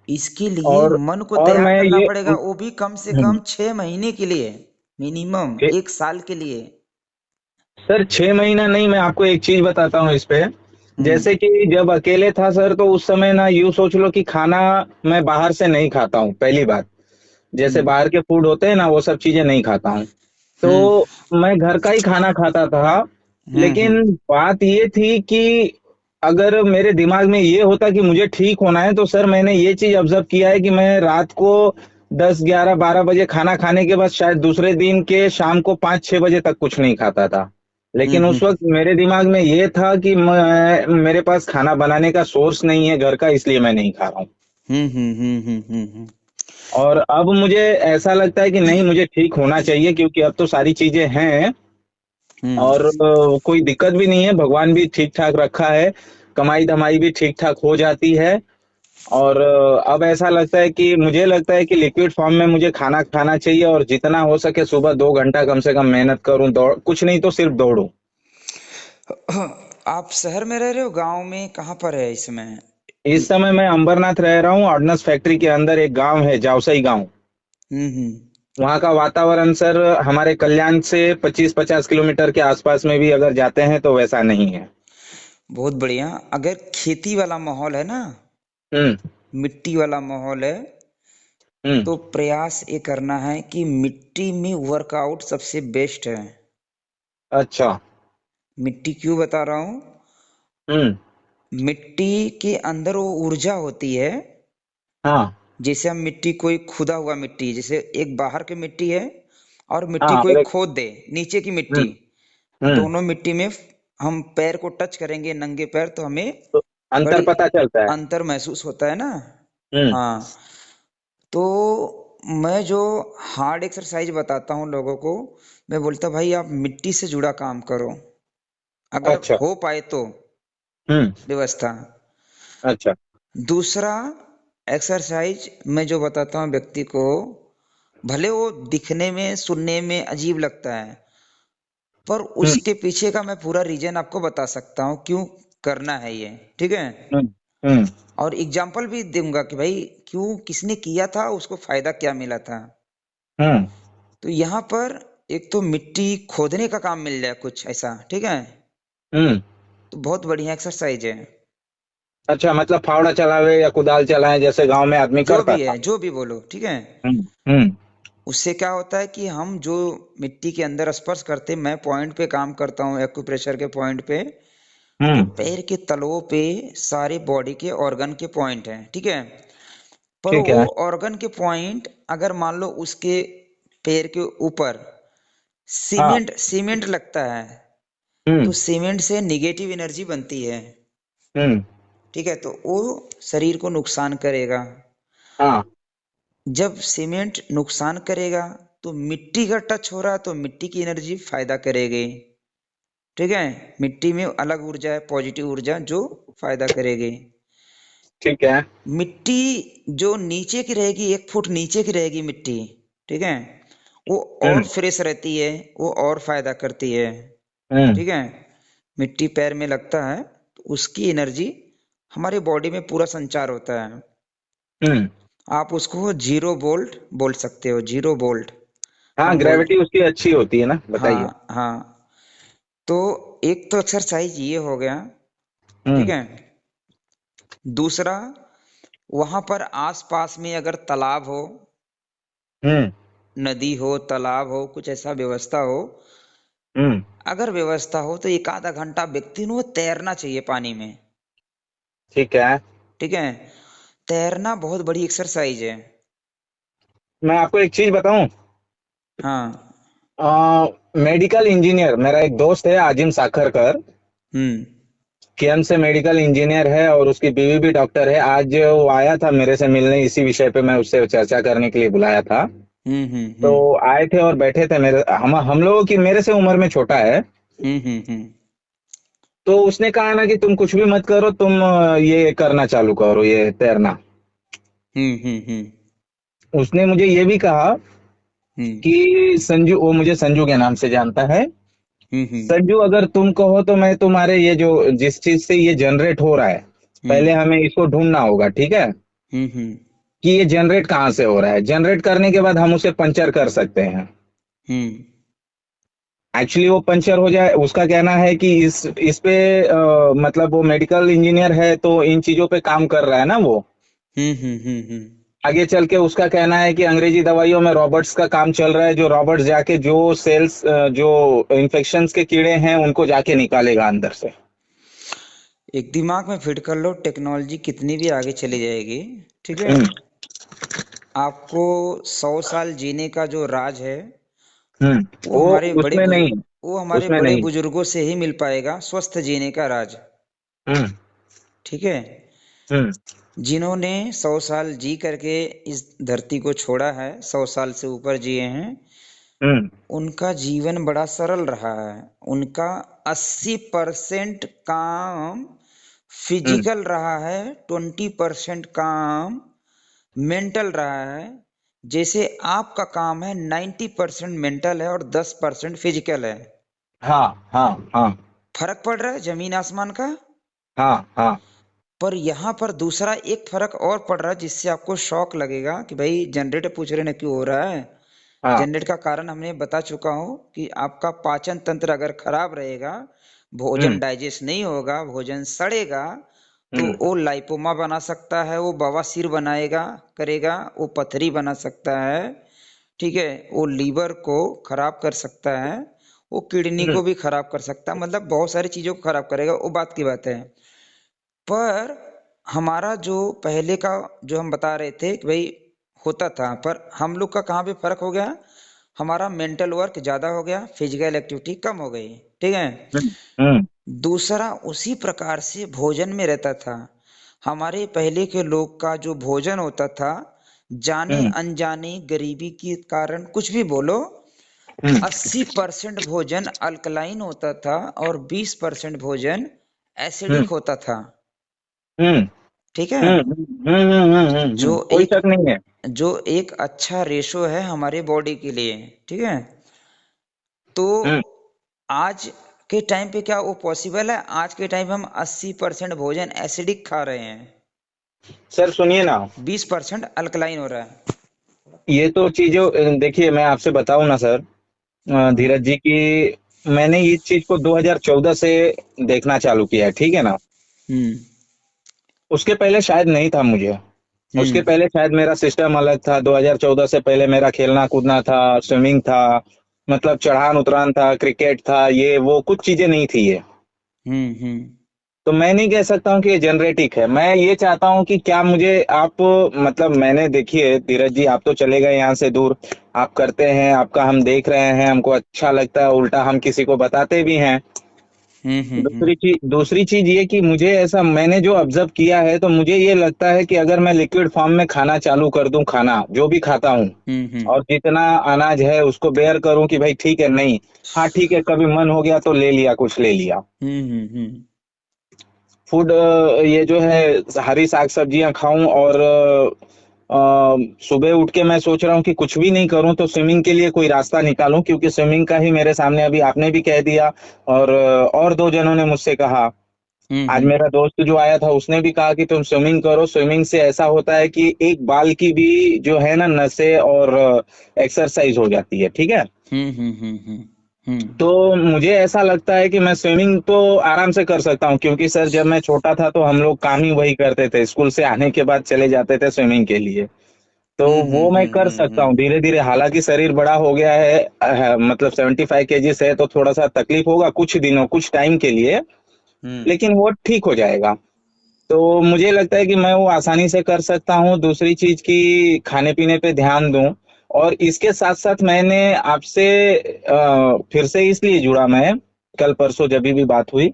इसके लिए और मन को और तैयार मैं करना ये पड़ेगा, वो भी कम से हम्म, कम 6 महीने के लिए, मिनिमम ए- 1 साल के लिए। सर 6 महीना नहीं, मैं आपको एक चीज बताता हूँ इस पे। हम्म। जैसे कि जब अकेले था सर, तो उस समय ना यूं सोच लो कि खाना मैं बाहर से नहीं खाता हूँ, पहली बात। जैसे हम्म। बाहर के फूड होते हैं ना, वो सब चीजें नहीं खाता हूँ। हम्म। तो मैं घर का ही खाना खाता था। हम्म। लेकिन बात ये थी कि अगर मेरे दिमाग में ये होता कि मुझे ठीक होना है, तो सर मैंने ये चीज ऑब्जर्व किया है कि मैं रात को 10 11 12 बजे खाना खाने के बाद शायद दूसरे दिन के शाम को 5 6 बजे तक कुछ नहीं खाता था। हम्म। लेकिन उस वक्त मेरे दिमाग में ये था कि मेरे पास खाना बनाने का सोर्स नहीं है घर का, इसलिए मैं नहीं खा रहा हूँ। हम्म। हम्म। हम्म। हम्म। हम्म। और अब मुझे ऐसा लगता है कि नहीं, मुझे ठीक होना चाहिए क्योंकि अब तो सारी चीजें हैं। हम्म। और कोई दिक्कत भी नहीं है, भगवान भी ठीक ठाक रखा है, कमाई धमाई भी ठीक ठाक हो जाती है। और अब ऐसा लगता है कि मुझे लगता है कि लिक्विड फॉर्म में मुझे खाना खाना चाहिए, और जितना हो सके सुबह 2 घंटा कम से कम मेहनत करूं, दौड़ कुछ नहीं तो सिर्फ दौड़ूं। आप शहर में रह रहे हो, गांव में, कहाँ पर है इसमें? इस समय मैं अंबरनाथ रह रहा हूँ, ऑर्डिनेंस फैक्ट्री के अंदर एक गांव है जावसई गांव। हम्म। हम्म। वहाँ का वातावरण सर हमारे कल्याण से 25 50 किलोमीटर के आसपास में भी अगर जाते हैं तो वैसा नहीं है। बहुत बढ़िया। अगर खेती वाला माहौल है ना, हम्म। मिट्टी वाला माहौल है, हम्म। तो प्रयास ये करना है कि मिट्टी में वर्कआउट सबसे बेस्ट है। अच्छा। मिट्टी क्यों बता रहा हूँ, हम्म। मिट्टी के अंदर वो ऊर्जा होती है। हाँ। जैसे हम मिट्टी, कोई खुदा हुआ मिट्टी, जैसे एक बाहर की मिट्टी है और मिट्टी हाँ। कोई खोद दे, नीचे की हम्म। मिट्टी, हम्म। दोनों मिट्टी में हम पैर को टच करेंगे नंगे पैर तो हमें तो अंतर बड़ी पता चलता है। अंतर महसूस होता है ना। हम्म। हाँ, तो मैं जो हार्ड एक्सरसाइज बताता हूँ लोगों को, मैं बोलता भाई आप मिट्टी से जुड़ा काम करो, अगर अच्छा। हो पाए तो हम्म। व्यवस्था। अच्छा। दूसरा एक्सरसाइज मैं जो बताता हूँ व्यक्ति को, भले वो दिखने में सुनने में अजीब लगता है, पर हम्म। उसके पीछे का मैं पूरा रीजन आपको बता सकता हूँ क्यों करना है ये, ठीक है। हम्म। हम्म। और एग्जाम्पल भी दूंगा कि भाई क्यों, किसने किया था, उसको फायदा क्या मिला था। हम्म। तो यहाँ पर एक तो मिट्टी खोदने का काम मिल जाए कुछ ऐसा, ठीक है, हम्म। तो बहुत बढ़िया एक्सरसाइज है। अच्छा, मतलब फावड़ा चलावे या कुदाल चलाए जैसे गांव में आदमी जो करता भी है, था। जो भी बोलो, ठीक है। हम्म। हम्म। उससे क्या होता है कि हम जो मिट्टी के अंदर स्पर्श करते, मैं पॉइंट पे काम करता हूँ एक्यूप्रेशर के पॉइंट पे, तो हम्म। पैर के तलवों पे सारे बॉडी के ऑर्गन के पॉइंट हैं, ठीक है। पर ठीक वो है। ऑर्गन के पॉइंट अगर मान लो उसके पैर के ऊपर हाँ। सीमेंट सीमेंट लगता है, तो हम्म। सीमेंट से निगेटिव एनर्जी बनती है, हम्म। ठीक है, तो वो शरीर को नुकसान करेगा। हाँ। जब सीमेंट नुकसान करेगा, तो मिट्टी का टच हो रहा है, तो मिट्टी की एनर्जी फायदा करेगी, ठीक है। मिट्टी में अलग ऊर्जा है, पॉजिटिव ऊर्जा जो फायदा करेगी। ठीक है। मिट्टी जो नीचे की रहेगी, 1 फुट नीचे की रहेगी मिट्टी, ठीक है, वो और हम्म। फ्रेश रहती है, वो और फायदा करती है, हम्म। ठीक है। मिट्टी पैर में लगता है तो उसकी एनर्जी हमारी बॉडी में पूरा संचार होता है। हम्म। आप उसको जीरो बोल्ट बोल सकते हो, जीरो बोल्ट हाँ, हम बोल। ग्रेविटी उसकी अच्छी होती है ना, बताइए। हाँ हाँ। तो एक तो एक्सरसाइज ये हो गया, ठीक हम्म। है। दूसरा, वहां पर आसपास में अगर तालाब हो, हम्म। नदी हो, तालाब हो, कुछ ऐसा व्यवस्था हो, हम्म। अगर व्यवस्था हो तो एक आधा घंटा व्यक्ति को तैरना चाहिए पानी में, ठीक है। ठीक है। तैरना बहुत बड़ी एक्सरसाइज है। मैं आपको एक चीज बताऊं। हाँ। मेडिकल इंजीनियर मेरा एक दोस्त है, आजिम साखरकर। हम्म केएम से मेडिकल इंजीनियर है और उसकी बीवी भी डॉक्टर है। आज वो आया था मेरे से मिलने, इसी विषय पे मैं उससे चर्चा करने के लिए बुलाया था। तो हम्म आए थे और बैठे थे, मेरे हम लोगों की मेरे से उम्र में छोटा है। हम्म। तो उसने कहा ना कि तुम कुछ भी मत करो, तुम ये करना चालू करो, ये तैरना। हम्म। उसने मुझे ये भी कहा हम्म कि संजू, वो मुझे संजू के नाम से जानता है। हम्म संजू, अगर तुम कहो तो मैं तुम्हारे ये जो जिस चीज से ये जनरेट हो रहा है, पहले हम्म हमें इसको ढूंढना होगा, ठीक है, हम्म कि ये जनरेट कहाँ से हो रहा है। जनरेट करने के बाद हम उसे पंचर कर सकते हैं। हम्म एक्चुअली वो पंचर हो जाए, उसका कहना है कि इस पे मतलब वो मेडिकल इंजीनियर है तो इन चीजों पे काम कर रहा है ना वो। हम्म। आगे चल के उसका कहना है कि अंग्रेजी दवाइयों में रॉबर्ट्स का काम चल रहा है, जो रॉबर्ट्स जाके जो सेल्स जो इन्फेक्शंस के कीड़े हैं उनको जाके निकालेगा अंदर से। एक दिमाग में फिट कर लो, टेक्नोलॉजी कितनी भी आगे चली जाएगी, ठीक है, हम्म। आपको 100 साल जीने का जो राज है, हम्म। वो वो हमारे बड़े उसमें नहीं, बुजुर्ग, वो हमारे उसमें बड़े नहीं। बुजुर्गों से ही मिल पाएगा, स्वस्थ जीने का राज, हम्म। ठीक है। हम्म। जिन्होंने 100 साल जी करके इस धरती को छोड़ा है, 100 साल से ऊपर जिए हैं, हम्म। उनका जीवन बड़ा सरल रहा है। उनका 80% काम हम्म। फिजिकल रहा है, 20% काम मेंटल रहा है। जैसे आपका काम है 90% मेंटल है और 10% फिजिकल है। हाँ। हाँ। हाँ। फर्क पड़ रहा है जमीन आसमान का। हाँ। हाँ। पर यहाँ पर दूसरा एक फर्क और पड़ रहा है जिससे आपको शौक लगेगा कि भाई जनरेटर पूछ रहे ना क्यों हो रहा है। हाँ। जनरेट का कारण हमने बता चुका हूँ कि आपका पाचन तंत्र अगर खराब रहेगा, भोजन हम्म। डाइजेस्ट नहीं होगा, भोजन सड़ेगा, तो हम्म। वो लाइपोमा बना सकता है, वो बवासीर बनाएगा, करेगा, वो पथरी बना सकता है, ठीक है, वो लीवर को खराब कर सकता है, वो किडनी हम्म। को भी खराब कर सकता है, मतलब बहुत सारी चीजों को खराब करेगा, वो बात की बात है। पर हमारा जो पहले का जो हम बता रहे थे कि भाई होता था, पर हम लोग का कहाँ पे फर्क हो गया, हमारा मेंटल वर्क ज्यादा हो गया, फिजिकल एक्टिविटी कम हो गई, ठीक है। हम्म। हम्म। दूसरा, उसी प्रकार से भोजन में रहता था। हमारे पहले के लोग का जो भोजन होता था, जाने हम्म अनजाने गरीबी के कारण कुछ भी बोलो, हम्म 80% भोजन अल्कलाइन होता था और 20% भोजन हम्म एसिडिक होता था। हम्म ठीक है। जो कोई एक शक नहीं है। जो एक अच्छा रेशो है हमारे बॉडी के लिए। ठीक है। तो हम्म आज के टाइम पे क्या वो पॉसिबल है? आज के टाइम पे हम 80% भोजन एसिडिक खा रहे हैं, सर सुनिए ना, 20% अल्कलाइन हो रहा है। ये तो चीजों देखिए, मैं आपसे बताऊं ना सर, हाँ। धीरज जी की, मैंने इस चीज को 2014 से देखना चालू किया है, ठीक है ना। हम्म। उसके पहले शायद नहीं था मुझे। उसके हम्म। पहले शायद मेरा सिस्टम अलग था। 2014 से पहले मेरा खेलना कूदना था, स्विमिंग था, मतलब चढ़ान उतरान था, क्रिकेट था, ये वो कुछ चीजें नहीं थी ये। हम्म। तो मैं नहीं कह सकता हूँ कि ये जेनरेटिक है। मैं ये चाहता हूँ कि क्या मुझे आप, मतलब मैंने, देखिए धीरज जी, आप तो चले गए यहाँ से दूर, आप करते हैं, आपका हम देख रहे हैं, हमको अच्छा लगता है, उल्टा हम किसी को बताते भी हैं। दूसरी चीज ये कि मुझे ऐसा, मैंने जो ऑब्जर्व किया है, तो मुझे ये लगता है कि अगर मैं लिक्विड फॉर्म में खाना चालू कर दूं, खाना जो भी खाता हूँ, हम्म। और जितना अनाज है उसको बेयर करूं कि भाई ठीक है, नहीं, हाँ ठीक है, कभी मन हो गया तो ले लिया, कुछ ले लिया, हम्म। फूड, ये जो है, हरी साग सब्जियां खाऊं, और सुबह उठ के मैं सोच रहा हूँ कि कुछ भी नहीं करूं तो स्विमिंग के लिए कोई रास्ता निकालूं, क्योंकि स्विमिंग का ही मेरे सामने अभी आपने भी कह दिया, और दो जनों ने मुझसे कहा। आज हम्म। मेरा दोस्त जो आया था उसने भी कहा कि तुम स्विमिंग करो, स्विमिंग से ऐसा होता है कि एक बाल की भी जो है ना, नसें और एक्सरसाइज हो जाती है, ठीक है। हम्म। तो मुझे ऐसा लगता है कि मैं स्विमिंग तो आराम से कर सकता हूँ, क्योंकि सर जब मैं छोटा था तो हम लोग काम ही वही करते थे, स्कूल से आने के बाद चले जाते थे स्विमिंग के लिए। तो वो मैं कर सकता हूँ धीरे धीरे, हालांकि शरीर बड़ा हो गया है, मतलब 75 केजी है, तो थोड़ा सा तकलीफ होगा कुछ दिनों, कुछ टाइम के लिए, हम्म। लेकिन वो ठीक हो जाएगा। तो मुझे लगता है कि मैं वो आसानी से कर सकता हूँ। दूसरी चीज की, खाने पीने पे ध्यान दूं। और इसके साथ साथ मैंने आपसे फिर से इसलिए जुड़ा मैं, कल परसों जब भी बात हुई,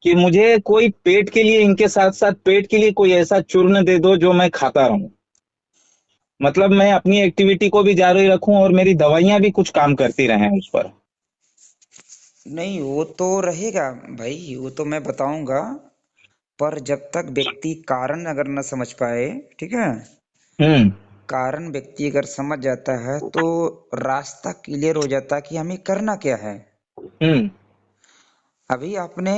कि मुझे कोई पेट के लिए, इनके साथ साथ पेट के लिए कोई ऐसा चूर्ण दे दो जो मैं खाता रहूं, मतलब मैं अपनी एक्टिविटी को भी जारी रखूं और मेरी दवाइयां भी कुछ काम करती रहें उस पर। नहीं, वो तो रहेगा भाई, वो तो मैं बताऊंगा। पर जब तक व्यक्ति कारण अगर न समझ पाए, ठीक है, हम्म कारण व्यक्ति अगर समझ जाता है तो रास्ता क्लियर हो जाता है कि हमें करना क्या है। हम्म अभी आपने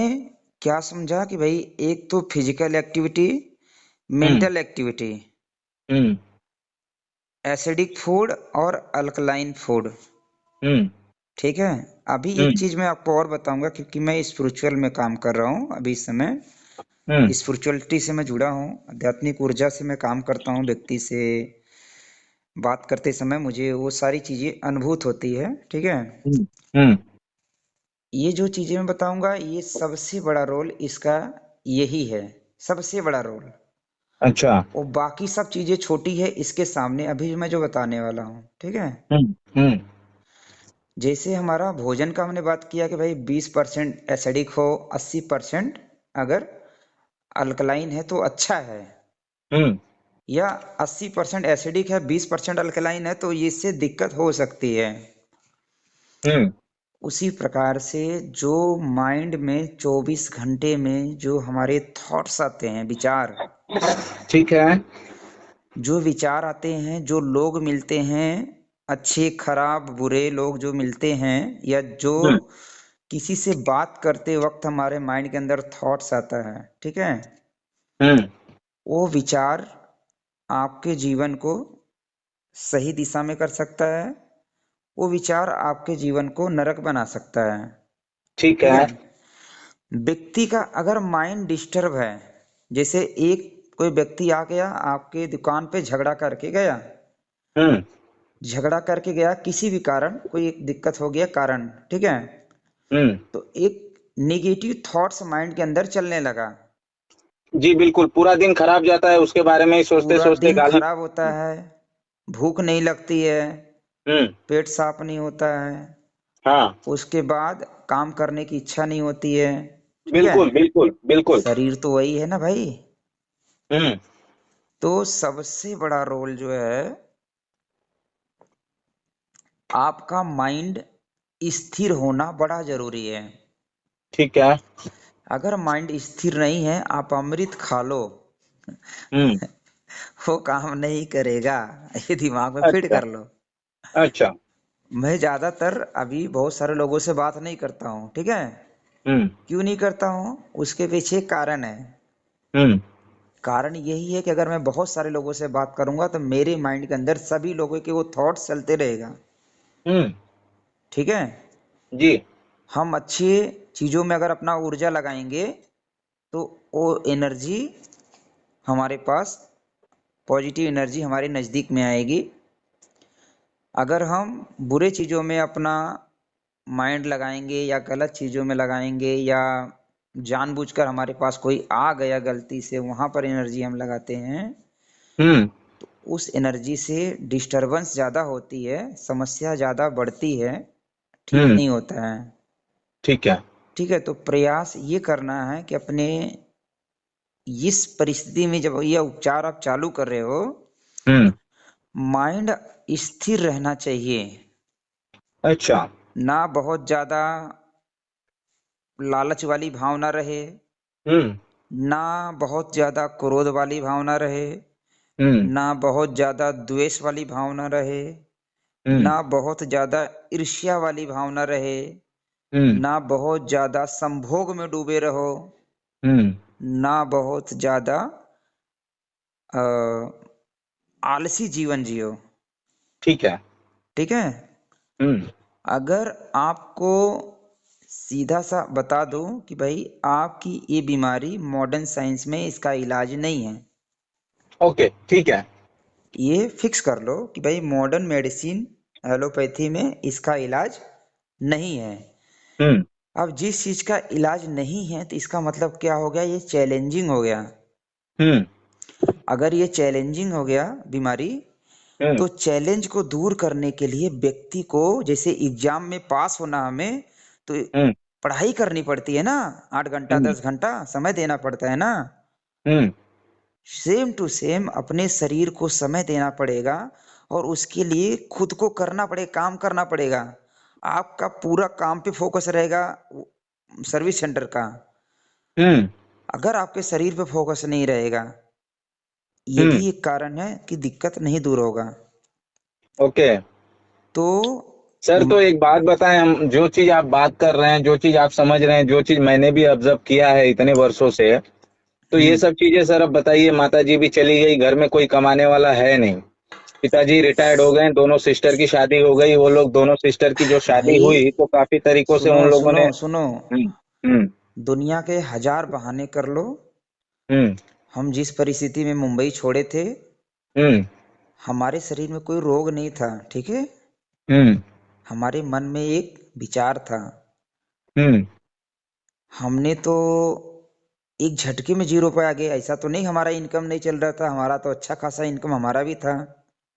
क्या समझा कि भाई एक तो फिजिकल एक्टिविटी, हम्म मेंटल एक्टिविटी, हम्म एसिडिक फूड और अल्कलाइन फूड। हम्म ठीक है। अभी एक हम्म चीज मैं आपको और बताऊंगा, क्योंकि मैं स्पिरिचुअल में काम कर रहा हूँ अभी इस समय, हम्म स्पिरिचुअलिटी से मैं जुड़ा हूँ, आध्यात्मिक ऊर्जा से मैं काम करता हूँ। व्यक्ति से बात करते समय मुझे वो सारी चीजें अनुभूत होती है। ठीक है। हम्म हम्म, ये जो चीजें मैं बताऊंगा, ये सबसे बड़ा रोल इसका यही है, सबसे बड़ा रोल। अच्छा। और बाकी सब चीजें छोटी है इसके सामने, अभी मैं जो बताने वाला हूँ। ठीक है। हम्म जैसे हमारा भोजन का हमने बात किया कि भाई 20% एसिडिक हो, 80% अगर अल्कलाइन है तो अच्छा है, हम्म या 80% एसिडिक है, 20% अल्कलाइन है, तो इससे दिक्कत हो सकती है। हम्म उसी प्रकार से जो माइंड में 24 घंटे में जो हमारे थॉट्स आते हैं, विचार, ठीक है। जो विचार आते हैं, जो लोग मिलते हैं, अच्छे खराब बुरे लोग जो मिलते हैं, या जो हम्म किसी से बात करते वक्त हमारे माइंड के अंदर थॉट्स आता है, ठीक है, हम्म वो विचार आपके जीवन को सही दिशा में कर सकता है, वो विचार आपके जीवन को नरक बना सकता है। ठीक ठीक है। है। व्यक्ति का अगर माइंड डिस्टर्ब है, जैसे एक कोई व्यक्ति आ गया आपके दुकान पे, झगड़ा करके गया, हम्म झगड़ा करके गया किसी भी कारण, कोई एक दिक्कत हो गया कारण, ठीक है, हम्म तो एक निगेटिव थॉट्स माइंड के अंदर चलने लगा। जी बिल्कुल, पूरा दिन खराब जाता है उसके बारे में ही सोचते पूरा सोचते, दिन गाली। खराब होता है, भूख नहीं लगती है, हम्म पेट साफ नहीं होता है, हाँ, उसके बाद काम करने की इच्छा नहीं होती है। ठीक है। बिल्कुल बिल्कुल बिल्कुल। शरीर तो वही है ना भाई। हम्म तो सबसे बड़ा रोल जो है, आपका माइंड स्थिर होना बड़ा जरूरी है। ठीक है। अगर माइंड स्थिर नहीं है, आप अमृत खा लो, हम्म। वो काम नहीं करेगा। ये दिमाग में फिट अच्छा। कर लो। अच्छा। मैं ज्यादातर अभी बहुत सारे लोगों से बात नहीं करता हूँ, ठीक है। हम्म। क्यों नहीं करता हूँ? उसके पीछे एक कारण है। हम्म। कारण यही है कि अगर मैं बहुत सारे लोगों से बात करूंगा तो मेरे माइंड के अंदर सभी लोगों के वो थॉट्स चलते रहेगा। हम्म। ठीक है। जी। हम अच्छी चीजों में अगर अपना ऊर्जा लगाएंगे तो वो एनर्जी हमारे पास, पॉजिटिव एनर्जी हमारे नज़दीक में आएगी। अगर हम बुरे चीज़ों में अपना माइंड लगाएंगे या गलत चीज़ों में लगाएंगे, या जानबूझकर हमारे पास कोई आ गया गलती से, वहाँ पर एनर्जी हम लगाते हैं, हम्म। उस एनर्जी से डिस्टरबेंस ज़्यादा होती है, समस्या ज़्यादा बढ़ती है, ठीक हम्म। नहीं होता है। ठीक है। ठीक है, तो प्रयास ये करना है कि अपने इस परिस्थिति में जब यह उपचार आप चालू कर रहे हो, हम्म। माइंड स्थिर रहना चाहिए। अच्छा। ना बहुत ज्यादा लालच वाली भावना रहे, हम्म। ना बहुत ज्यादा क्रोध वाली भावना रहे, हम्म। ना बहुत ज्यादा द्वेष वाली भावना रहे, हम्म। ना बहुत ज्यादा ईर्ष्या वाली भावना रहे, हम्म। ना बहुत ज्यादा संभोग में डूबे रहो, हम्म। ना बहुत ज्यादा अ, आलसी जीवन जियो। ठीक है। ठीक है। हम्म। अगर आपको सीधा सा बता दूं कि भाई आपकी ये बीमारी मॉडर्न साइंस में इसका इलाज नहीं है, ओके। ठीक है। ये फिक्स कर लो कि भाई मॉडर्न मेडिसिन, एलोपैथी में इसका इलाज नहीं है। हम्म। अब जिस चीज का इलाज नहीं है तो इसका मतलब क्या हो गया? ये चैलेंजिंग हो गया। हम्म। अगर ये चैलेंजिंग हो गया बीमारी, हम्म। तो चैलेंज को दूर करने के लिए व्यक्ति को, जैसे एग्जाम में पास होना हमें, तो हम्म। पढ़ाई करनी पड़ती है ना, 8 घंटा हम्म। 10 घंटा समय देना पड़ता है ना। हम्म। सेम टू सेम अपने शरीर को समय देना पड़ेगा, और उसके लिए खुद को करना पड़ेगा, काम करना पड़ेगा। आपका पूरा काम पे फोकस रहेगा सर्विस सेंटर का। हम्म। अगर आपके शरीर पे फोकस नहीं रहेगा, ये हम्म। भी एक कारण है कि दिक्कत नहीं दूर होगा। ओके। तो सर तो एक बात बताएं, हम जो चीज आप बात कर रहे हैं, जो चीज आप समझ रहे हैं, जो चीज मैंने भी ऑब्जर्व किया है इतने वर्षों से, तो ये हम्म, सब चीजें सर अब बताइए। माता जी भी चली गई, घर में कोई कमाने वाला है नहीं, पिताजी रिटायर्ड हो गए, दोनों सिस्टर की शादी हो गई, वो लोग दोनों सिस्टर की जो शादी भाई हुई तो काफी तरीकों से सुनो उन लोगों सुनो ने। सुनो, हम्म। दुनिया के हजार बहाने कर लो, हम्म। हम जिस परिस्थिति में मुंबई छोड़े थे, हम्म। हमारे शरीर में कोई रोग नहीं था, ठीक है। हम्म। हमारे मन में एक विचार था। हम्म। हमने तो एक झटके में 0 पे आ गए। ऐसा तो नहीं हमारा इनकम नहीं चल रहा था, हमारा तो अच्छा खासा इनकम हमारा भी था।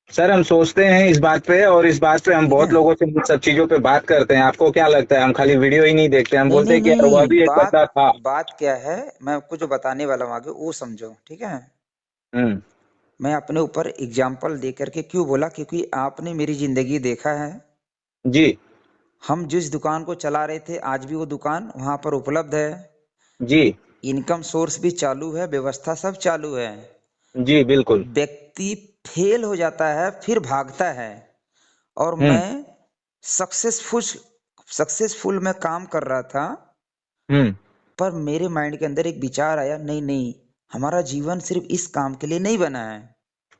सर हम सोचते हैं इस बात पे, और इस बात पे हम ठीक बहुत है। लोगों से इन सब चीजों पे बात करते हैं। आपको क्या लगता है हम खाली वीडियो ही नहीं देखते, हम नहीं बोलते नहीं हैं कि यार वह नहीं, भी एक बात बंदा था। बात क्या है, मैं आपको जो बताने वाला हूँ आगे वो समझो, ठीक है। हम्म। मैं अपने ऊपर एग्जाम्पल दे करके क्यों बोला, क्योंकि आपने मेरी जिंदगी देखा है। जी। हम जिस दुकान को चला रहे थे, आज भी वो दुकान वहां पर उपलब्ध है। जी। इनकम सोर्स भी चालू है, व्यवस्था सब चालू है। जी बिल्कुल। व्यक्ति फेल हो जाता है फिर भागता है। और हम्म। मैं सक्सेसफुल सक्सेसफुल में काम कर रहा था, हम्म। पर मेरे माइंड के अंदर एक विचार आया, नहीं नहीं, हमारा जीवन सिर्फ इस काम के लिए नहीं बना है।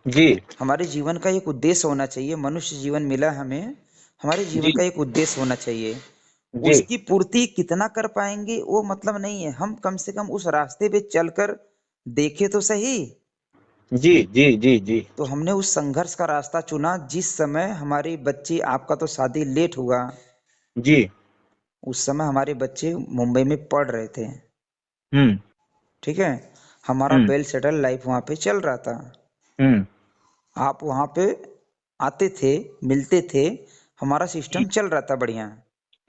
जी। हमारे जीवन का एक उद्देश्य होना चाहिए। मनुष्य जीवन मिला हमें, हमारे जीवन जी। का एक उद्देश्य होना चाहिए। जी। उसकी पूर्ति कितना कर पाएंगे वो मतलब नहीं है, हम कम से कम उस रास्ते पे चलकर देखे तो सही। जी। जी। जी। जी। तो हमने उस संघर्ष का रास्ता चुना। जिस समय हमारी बच्ची, आपका तो शादी लेट हुआ, जी। उस समय हमारे बच्चे मुंबई में पढ़ रहे थे, हम्म। ठीक है। हमारा हम्म। वेल सेटल लाइफ वहाँ पे चल रहा था। हम्म। आप वहाँ पे आते थे, मिलते थे, हमारा जी। सिस्टम चल रहा था बढ़िया।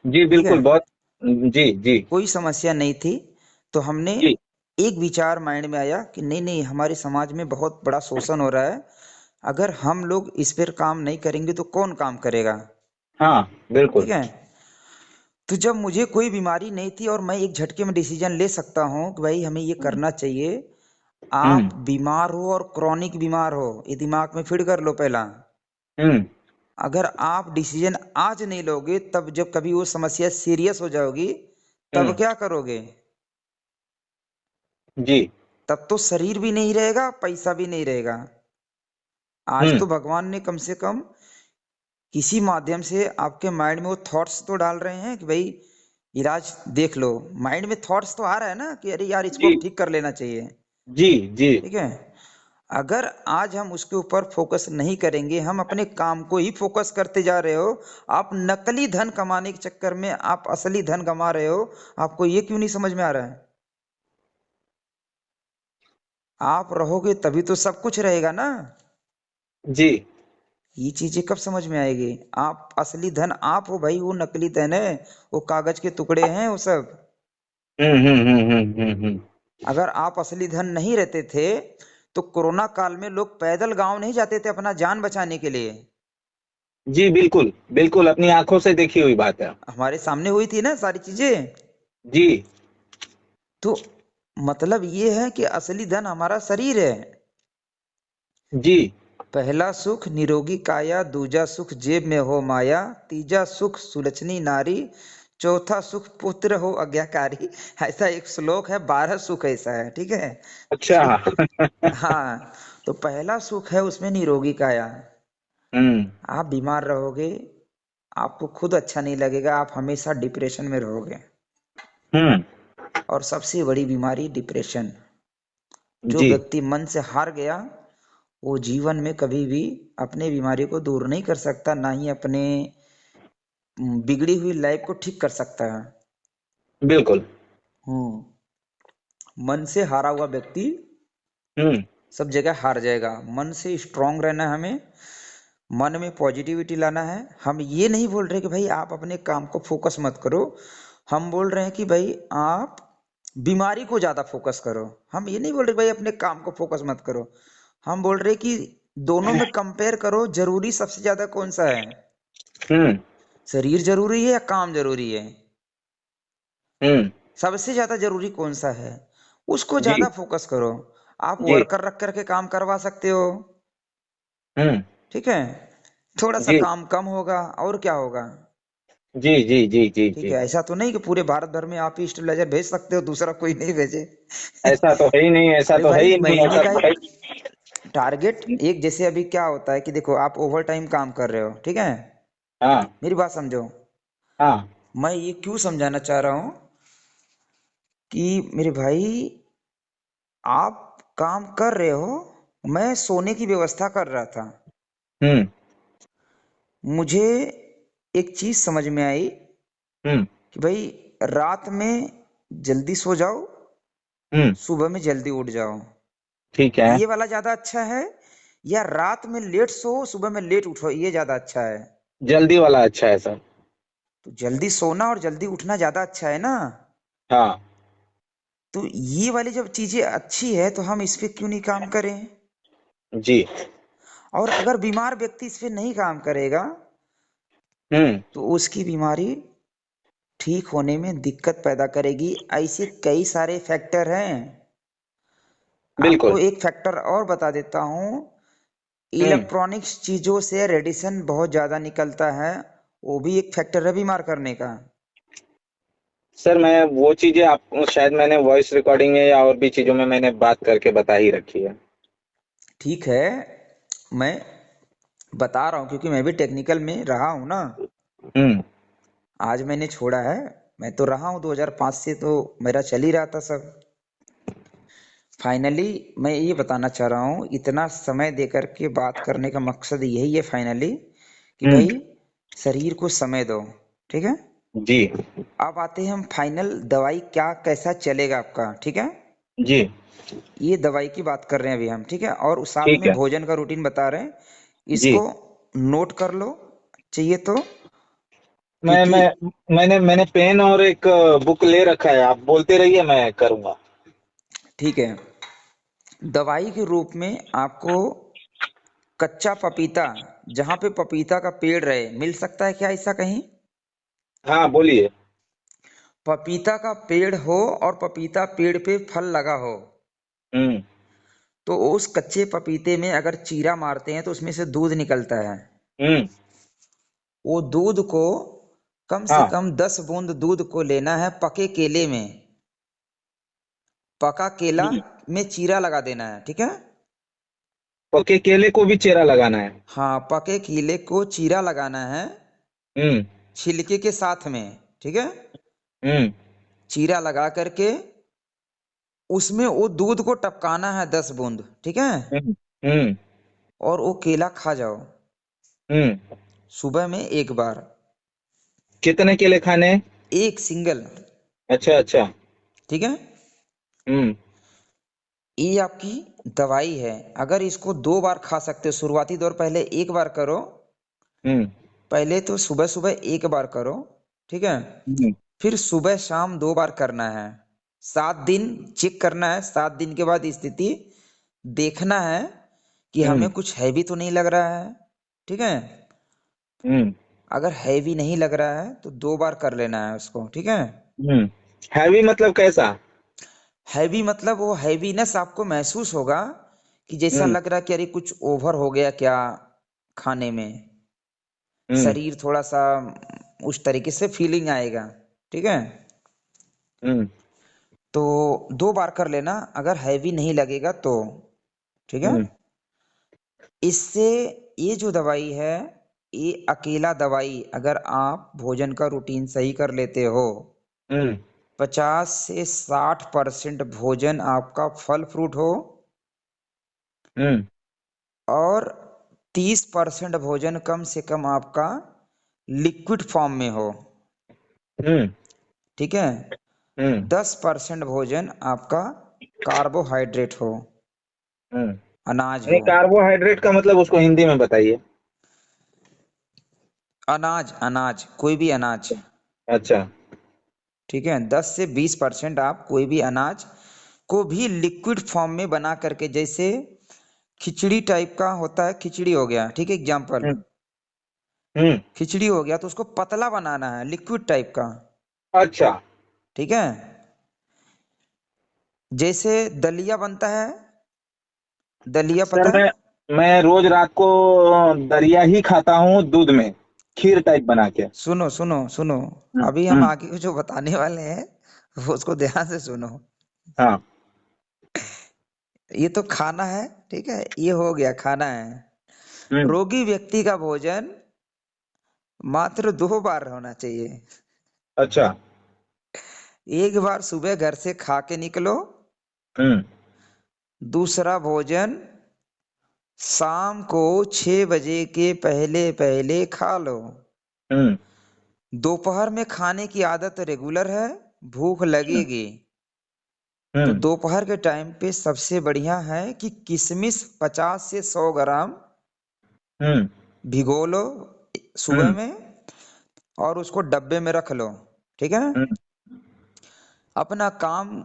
जी ठीक है, बिल्कुल बहुत। जी। जी। कोई समस्या नहीं थी। तो हमने जी। एक विचार माइंड में आया कि नहीं नहीं, हमारे समाज में बहुत बड़ा शोषण हो रहा है, अगर हम लोग इस पर काम नहीं करेंगे तो कौन काम करेगा। हाँ, ठीक बिल्कुल। है। तो जब मुझे कोई बीमारी नहीं थी और मैं एक झटके में डिसीजन ले सकता हूँ कि भाई हमें ये करना चाहिए। आप हम्म। बीमार हो और क्रॉनिक बीमार हो, ये दिमाग में फिट कर लो पहला। हम्म। अगर आप डिसीजन आज नहीं लोगे, तब जब कभी वो समस्या सीरियस हो जाओगी, तब हम्म। क्या करोगे। जी। तब तो शरीर भी नहीं रहेगा, पैसा भी नहीं रहेगा। आज हम्म। तो भगवान ने कम से कम किसी माध्यम से आपके माइंड में वो थॉट्स तो डाल रहे हैं कि भाई इलाज देख लो। माइंड में थॉट्स तो आ रहा है ना कि अरे यार इसको जी। अब ठीक कर लेना चाहिए। जी। जी। ठीक है। अगर आज हम उसके ऊपर फोकस नहीं करेंगे, हम अपने काम को ही फोकस करते जा रहे हो, आप नकली धन कमाने के चक्कर में आप असली धन कमा रहे हो। आपको ये क्यों नहीं समझ में आ रहा है। आप रहोगे तभी तो सब कुछ रहेगा ना। जी। ये चीजें कब समझ में आएगी। आप असली धन आप हो भाई, वो नकली धन है, वो कागज के टुकड़े हैं वो सब। हम्म। अगर आप असली धन नहीं रहते थे तो कोरोना काल में लोग पैदल गांव नहीं जाते थे अपना जान बचाने के लिए। जी, बिल्कुल बिल्कुल, अपनी आंखों से देखी हुई बात है। हमारे सामने हुई थी ना सारी चीजें। जी। तो मतलब ये है कि असली धन हमारा शरीर है। जी। पहला सुख निरोगी काया, दूजा सुख जेब में हो माया, तीजा सुख सुलक्षणी नारी, चौथा सुख पुत्र हो आज्ञाकारी। ऐसा एक श्लोक है, 12 सुख ऐसा है। ठीक है। अच्छा। हाँ। तो पहला सुख है उसमें निरोगी काया। हम्म। आप बीमार रहोगे, आपको खुद अच्छा नहीं लगेगा, आप हमेशा डिप्रेशन में रहोगे। हम्म। और सबसे बड़ी बीमारी डिप्रेशन। जो जी। व्यक्ति मन से हार गया, वो जीवन में कभी भी अपने बीमारी को दूर नहीं कर सकता, ना ही अपने बिगड़ी हुई लाइफ को ठीक कर सकता है। बिल्कुल। हम्म। मन से हारा हुआ व्यक्ति हम्म। सब जगह हार जाएगा। मन से स्ट्रांग रहना है हमें, मन में पॉजिटिविटी लाना है। हम ये नहीं बोल रहे कि भाई आप अपने काम को फोकस मत करो, हम बोल रहे हैं कि भाई आप बीमारी को ज्यादा फोकस करो। हम ये नहीं बोल रहे भाई अपने काम को फोकस मत करो, हम बोल रहे कि दोनों में कंपेयर करो, जरूरी सबसे ज्यादा कौन सा है। हम्म। शरीर जरूरी है या काम जरूरी है। हम्म। सबसे ज्यादा जरूरी कौन सा है, उसको जी। ज्यादा फोकस करो। आप जी। वर्कर रख करके काम करवा सकते हो। हम्म। ठीक है। थोड़ा सा जी। काम कम होगा और क्या होगा। जी। जी। जी। जी। ठीक जी। है। ऐसा तो नहीं कि पूरे भारत भर में आप ही स्टेबलाइजर भेज सकते हो, दूसरा कोई नहीं भेजे। ऐसा तो है ही नहीं, ऐसा अरे तो है भाई ही नहीं, महीने ऐसा का तो है एक ही टारगेट, एक जैसे अभी क्या होता है कि देखो आप ओवर टाइम काम कर रहे हो। ठीक है। हाँ। मेरी बात समझो। हाँ। मैं ये क्यों समझाना चाह रहा हूँ कि मेरे भाई आप काम कर रहे हो, मैं सोने की व्यवस्था कर रहा था। हम्म। मुझे एक चीज समझ में आई हम्म। कि भाई रात में जल्दी सो जाओ, हम्म। सुबह में जल्दी उठ जाओ। ठीक है। ये वाला ज्यादा अच्छा है या रात में लेट सो सुबह में लेट उठो, ये ज्यादा अच्छा है। जल्दी वाला अच्छा है सर। तो जल्दी सोना और जल्दी उठना ज्यादा अच्छा है ना। हाँ। तो ये वाली जब चीजें अच्छी है तो हम इस पे क्यों नहीं काम करें। जी। और अगर बीमार व्यक्ति इस पे नहीं काम करेगा हम्म। तो उसकी बीमारी ठीक होने में दिक्कत पैदा करेगी। ऐसे कई सारे फैक्टर हैं। आपको बिल्कुल। एक फैक्टर और बता देता हूँ। हम्म। इलेक्ट्रॉनिक्स चीजों से रेडिएशन बहुत ज्यादा निकलता है, वो भी एक फैक्टर है बीमार करने का। सर मैं वो चीजें आप शायद मैंने वॉइस रिकॉर्डिंग में या और भी चीजों में मैंने बात करके बता ही रखी है। ठीक है। मैं बता रहा हूँ क्योंकि मैं भी टेक्निकल में रहा हूँ ना। हम्म। आज मैंने छोड़ा है, मैं तो रहा हूँ 2005 से, तो मेरा चल ही रहा था सब। फाइनली मैं ये बताना चाह रहा हूँ, इतना समय देकर के बात करने का मकसद यही है फाइनली कि हम्म। भाई शरीर को समय दो। ठीक है। जी। अब आते हैं हम फाइनल दवाई क्या कैसा चलेगा आपका। ठीक है। जी। ये दवाई की बात कर रहे हैं अभी हम। ठीक है। और साथ ठीक में है। भोजन का रूटीन बता रहे हैं, जी। इसको नोट कर लो चाहिए तो। मैं क्योंकि मैं मैंने मैंने पेन और एक बुक ले रखा है, आप बोलते रहिए मैं करूंगा। ठीक है। दवाई के रूप में आपको कच्चा पपीता, जहाँ पे पपीता का पेड़ रहे, मिल सकता है क्या ऐसा कहीं? हाँ बोलिए। पपीता का पेड़ हो और पपीता पेड़ पे फल लगा हो, हम्म। तो उस कच्चे पपीते में अगर चीरा मारते हैं तो उसमें से दूध निकलता है। हम्म। वो दूध को कम से हाँ। कम 10 बूंद दूध को लेना है पके केले में। पका केला हम्म। में चीरा लगा देना है, ठीक है। पके केले को भी चेरा लगाना है? हाँ, पके केले को चीरा लगाना है हम्म। छिलके के साथ में, ठीक है। हम्म। चीरा लगा करके उसमें वो दूध को टपकाना है 10 बूंद, ठीक है। हम्म। हम्म। और वो केला खा जाओ हम्म। सुबह में एक बार। कितने केले खाने हैं? एक सिंगल, अच्छा अच्छा। ठीक है। हम्म। ये आपकी दवाई है। अगर इसको 2 बार खा सकते हो, शुरुआती दौर पहले एक बार करो। हम्म। पहले तो सुबह सुबह एक बार करो, ठीक है। हम्म। फिर सुबह शाम 2 बार करना है। 7 दिन चेक करना है। 7 दिन के बाद स्थिति देखना है कि हमें हम्म। कुछ हैवी तो नहीं लग रहा है, ठीक है। हम्म। अगर हैवी नहीं लग रहा है तो 2 बार कर लेना है उसको, ठीक है। हम्म। हैवी मतलब कैसा? हैवी मतलब वो हैवीनेस आपको महसूस होगा कि जैसा हम्म। लग रहा है कि अरे कुछ ओवर हो गया क्या खाने में। हम्म। शरीर थोड़ा सा उस तरीके से फीलिंग आएगा, ठीक है। हम्म। तो 2 बार कर लेना अगर हैवी नहीं लगेगा तो, ठीक है। हम्म। इससे ये जो दवाई है, ये अकेला दवाई अगर आप भोजन का रूटीन सही कर लेते हो, हम्म। 50 से 60% भोजन आपका फल फ्रूट हो हम्म। और 30% भोजन कम से कम आपका लिक्विड फॉर्म में हो, हम्म। ठीक है। हम्म। 10% भोजन आपका कार्बोहाइड्रेट हो, हम्म। अनाज नहीं, हो। कार्बोहाइड्रेट का मतलब उसको हिंदी में बताइए। अनाज, अनाज, कोई भी अनाज, अच्छा। ठीक है। 10 से 20% आप कोई भी अनाज को भी लिक्विड फॉर्म में बना करके, जैसे खिचड़ी टाइप का होता है, खिचड़ी हो गया, ठीक है, एग्जाम्पल। हम्म। हम्म। खिचड़ी हो गया तो उसको पतला बनाना है, लिक्विड टाइप का, अच्छा। ठीक है। जैसे दलिया बनता है, दलिया सर पता है? मैं रोज रात को दरिया ही खाता हूँ दूध में, खीर टाइप बना के। सुनो सुनो सुनो, हम्म। अभी हम हम्म। आगे को जो बताने वाले हैं वो उसको ध्यान से सुनो। हाँ। ये तो खाना है, ठीक है, ये हो गया खाना है। हम्म। रोगी व्यक्ति का भोजन मात्र 2 बार होना चाहिए। अच्छा। एक बार सुबह घर से खा के निकलो, हम्म। दूसरा भोजन शाम को 6 बजे के पहले पहले खा लो। हम्म। दोपहर में खाने की आदत रेगुलर है, भूख हम्म। लगेगी तो हम्म। दोपहर के टाइम पे सबसे बढ़िया है कि किशमिश 50 से 100 ग्राम हम्म। भिगो लो सुबह हम्म। में और उसको डब्बे में रख लो, ठीक है। हम्म। अपना काम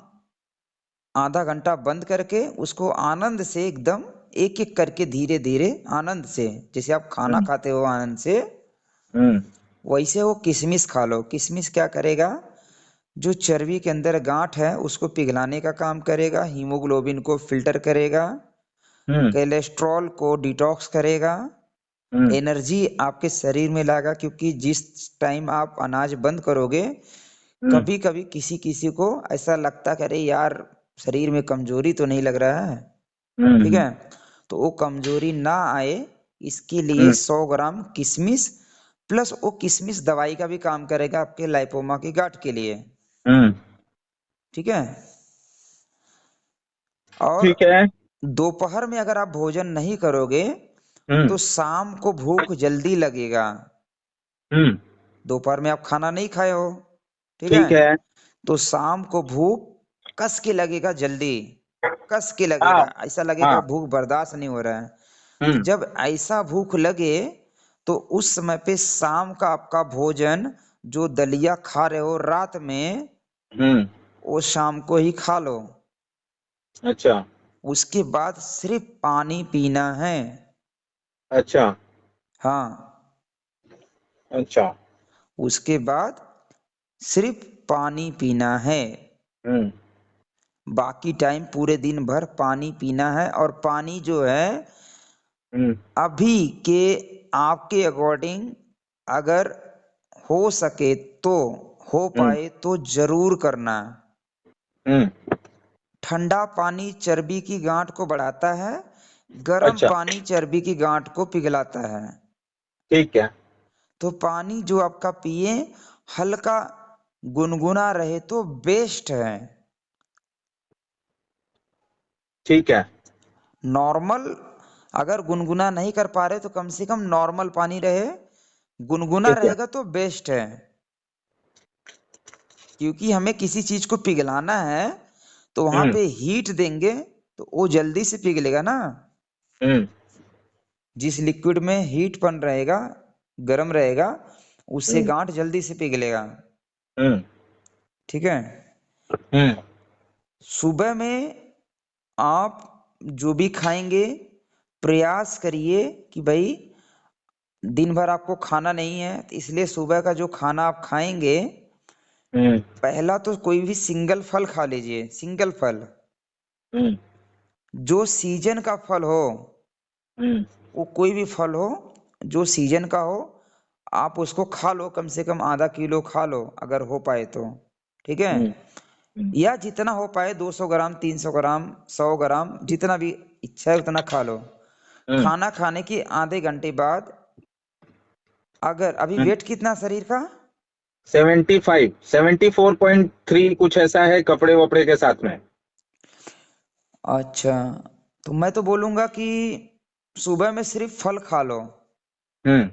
आधा घंटा बंद करके उसको आनंद से एकदम एक एक करके धीरे धीरे आनंद से, जैसे आप खाना हम्म। खाते हो आनंद से, हम्म। वैसे वो किशमिश खा लो। किशमिश क्या करेगा, जो चर्बी के अंदर गांठ है उसको पिघलाने का काम करेगा, हीमोग्लोबिन को फिल्टर करेगा, हम्म। कोलेस्ट्रॉल को डिटॉक्स करेगा, हम्म। एनर्जी आपके शरीर में लाएगा। क्योंकि जिस टाइम आप अनाज बंद करोगे, हम्म। कभी कभी किसी किसी को ऐसा लगता कि अरे यार शरीर में कमजोरी तो नहीं लग रहा है, ठीक हम्म। है। तो वो कमजोरी ना आए इसके लिए हम्म। 100 ग्राम किशमिश प्लस वो किशमिश दवाई का भी काम करेगा आपके लाइपोमा की गांठ के लिए, हम्म। ठीक है। और ठीक है। दोपहर में अगर आप भोजन नहीं करोगे हम्म। तो शाम को भूख जल्दी लगेगा। हम्म। दोपहर में आप खाना नहीं खाए हो, ठीक है, ठीक है। तो शाम को भूख कस के लगेगा जल्दी, कस के हाँ। लगेगा, ऐसा लगेगा हाँ। भूख बर्दाश्त नहीं हो रहा है। तो हम्म। जब ऐसा भूख लगे तो उस समय पे शाम का आपका भोजन जो दलिया खा रहे हो रात में, हम्म। वो शाम को ही खा लो, अच्छा। उसके बाद सिर्फ पानी पीना है। अच्छा। हाँ, अच्छा। उसके बाद सिर्फ पानी पीना है। हम्म। बाकी टाइम पूरे दिन भर पानी पीना है। और पानी जो है हम्म। अभी के आपके अकॉर्डिंग, अगर हो सके तो, हो हम्म। पाए तो जरूर करना। हम्म। ठंडा पानी चर्बी की गांठ को बढ़ाता है, गर्म अच्छा। पानी चर्बी की गांठ को पिघलाता है। ठीक है। तो पानी जो आपका पिए, हल्का गुनगुना रहे तो बेस्ट है। ठीक है। नॉर्मल, अगर गुनगुना नहीं कर पा रहे तो कम से कम नॉर्मल पानी रहे। गुनगुना ठीक है। रहेगा तो बेस्ट है, क्योंकि हमें किसी चीज को पिघलाना है तो वहां हम्म। पे हीट देंगे तो वो जल्दी से पिघलेगा ना। हम्म। जिस लिक्विड में हीट पन रहेगा, गर्म रहेगा, उससे हम्म। गांठ जल्दी से पिघलेगा। हम्म। ठीक है। हम्म। सुबह में आप जो भी खाएंगे, प्रयास करिए कि भाई दिन भर आपको खाना नहीं है, तो इसलिए सुबह का जो खाना आप खाएंगे, हम्म। पहला तो कोई भी सिंगल फल खा लीजिए। सिंगल फल, हम्म। जो सीजन का फल हो, हम्म। वो कोई भी फल हो जो सीजन का हो, आप उसको खा लो। कम से कम आधा किलो खा लो अगर हो पाए तो। ठीक है। हम्म। हम्म। या जितना हो पाए, 200 ग्राम, 300 ग्राम, 100 ग्राम, जितना भी इच्छा है उतना खा लो। हम्म। खाना खाने के आधे घंटे बाद, अगर अभी हम्म। वेट कितना शरीर का? 75, 74.3 कुछ ऐसा है, कपड़े वपड़े के साथ में। अच्छा, तो मैं तो बोलूंगा कि सुबह में सिर्फ फल खा लो, हम्म।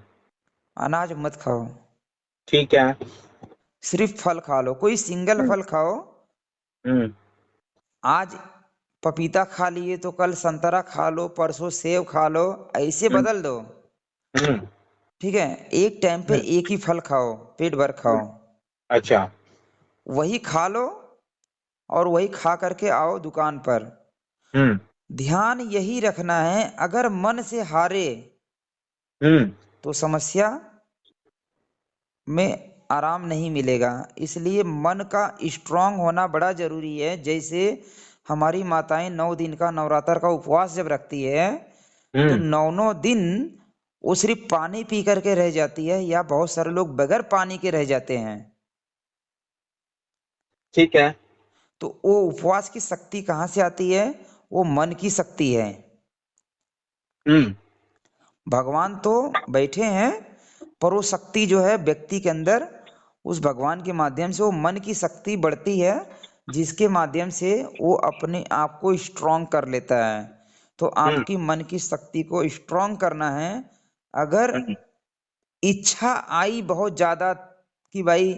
अनाज मत खाओ। ठीक है। सिर्फ फल खा लो, कोई सिंगल हम्म। फल खाओ। हम्म। आज पपीता खा लिए तो कल संतरा खा लो, परसों सेब खा लो, ऐसे हम्म। बदल दो। हम्म। ठीक है। एक टाइम पे हम्म। एक ही फल खाओ, पेट भर खाओ। अच्छा। वही खा लो और वही खा करके आओ दुकान पर। हम्म। ध्यान यही रखना है, अगर मन से हारे हम्म। तो समस्या में आराम नहीं मिलेगा। इसलिए मन का स्ट्रांग होना बड़ा जरूरी है। जैसे हमारी माताएं 9 दिन का नवरात्र का उपवास जब रखती है, तो हम्म। 9 9 दिन वो सिर्फ पानी पी करके रह जाती है, या बहुत सारे लोग बगैर पानी के रह जाते हैं। ठीक है। तो वो उपवास की शक्ति कहाँ से आती है? वो मन की शक्ति है। हम्म। भगवान तो बैठे हैं, पर वो शक्ति जो है व्यक्ति के अंदर, उस भगवान के माध्यम से वो मन की शक्ति बढ़ती है, जिसके माध्यम से वो अपने आप को स्ट्रांग कर लेता है। तो हम्म। आपकी मन की शक्ति को स्ट्रांग करना है। अगर हम्म। इच्छा आई बहुत ज्यादा कि भाई,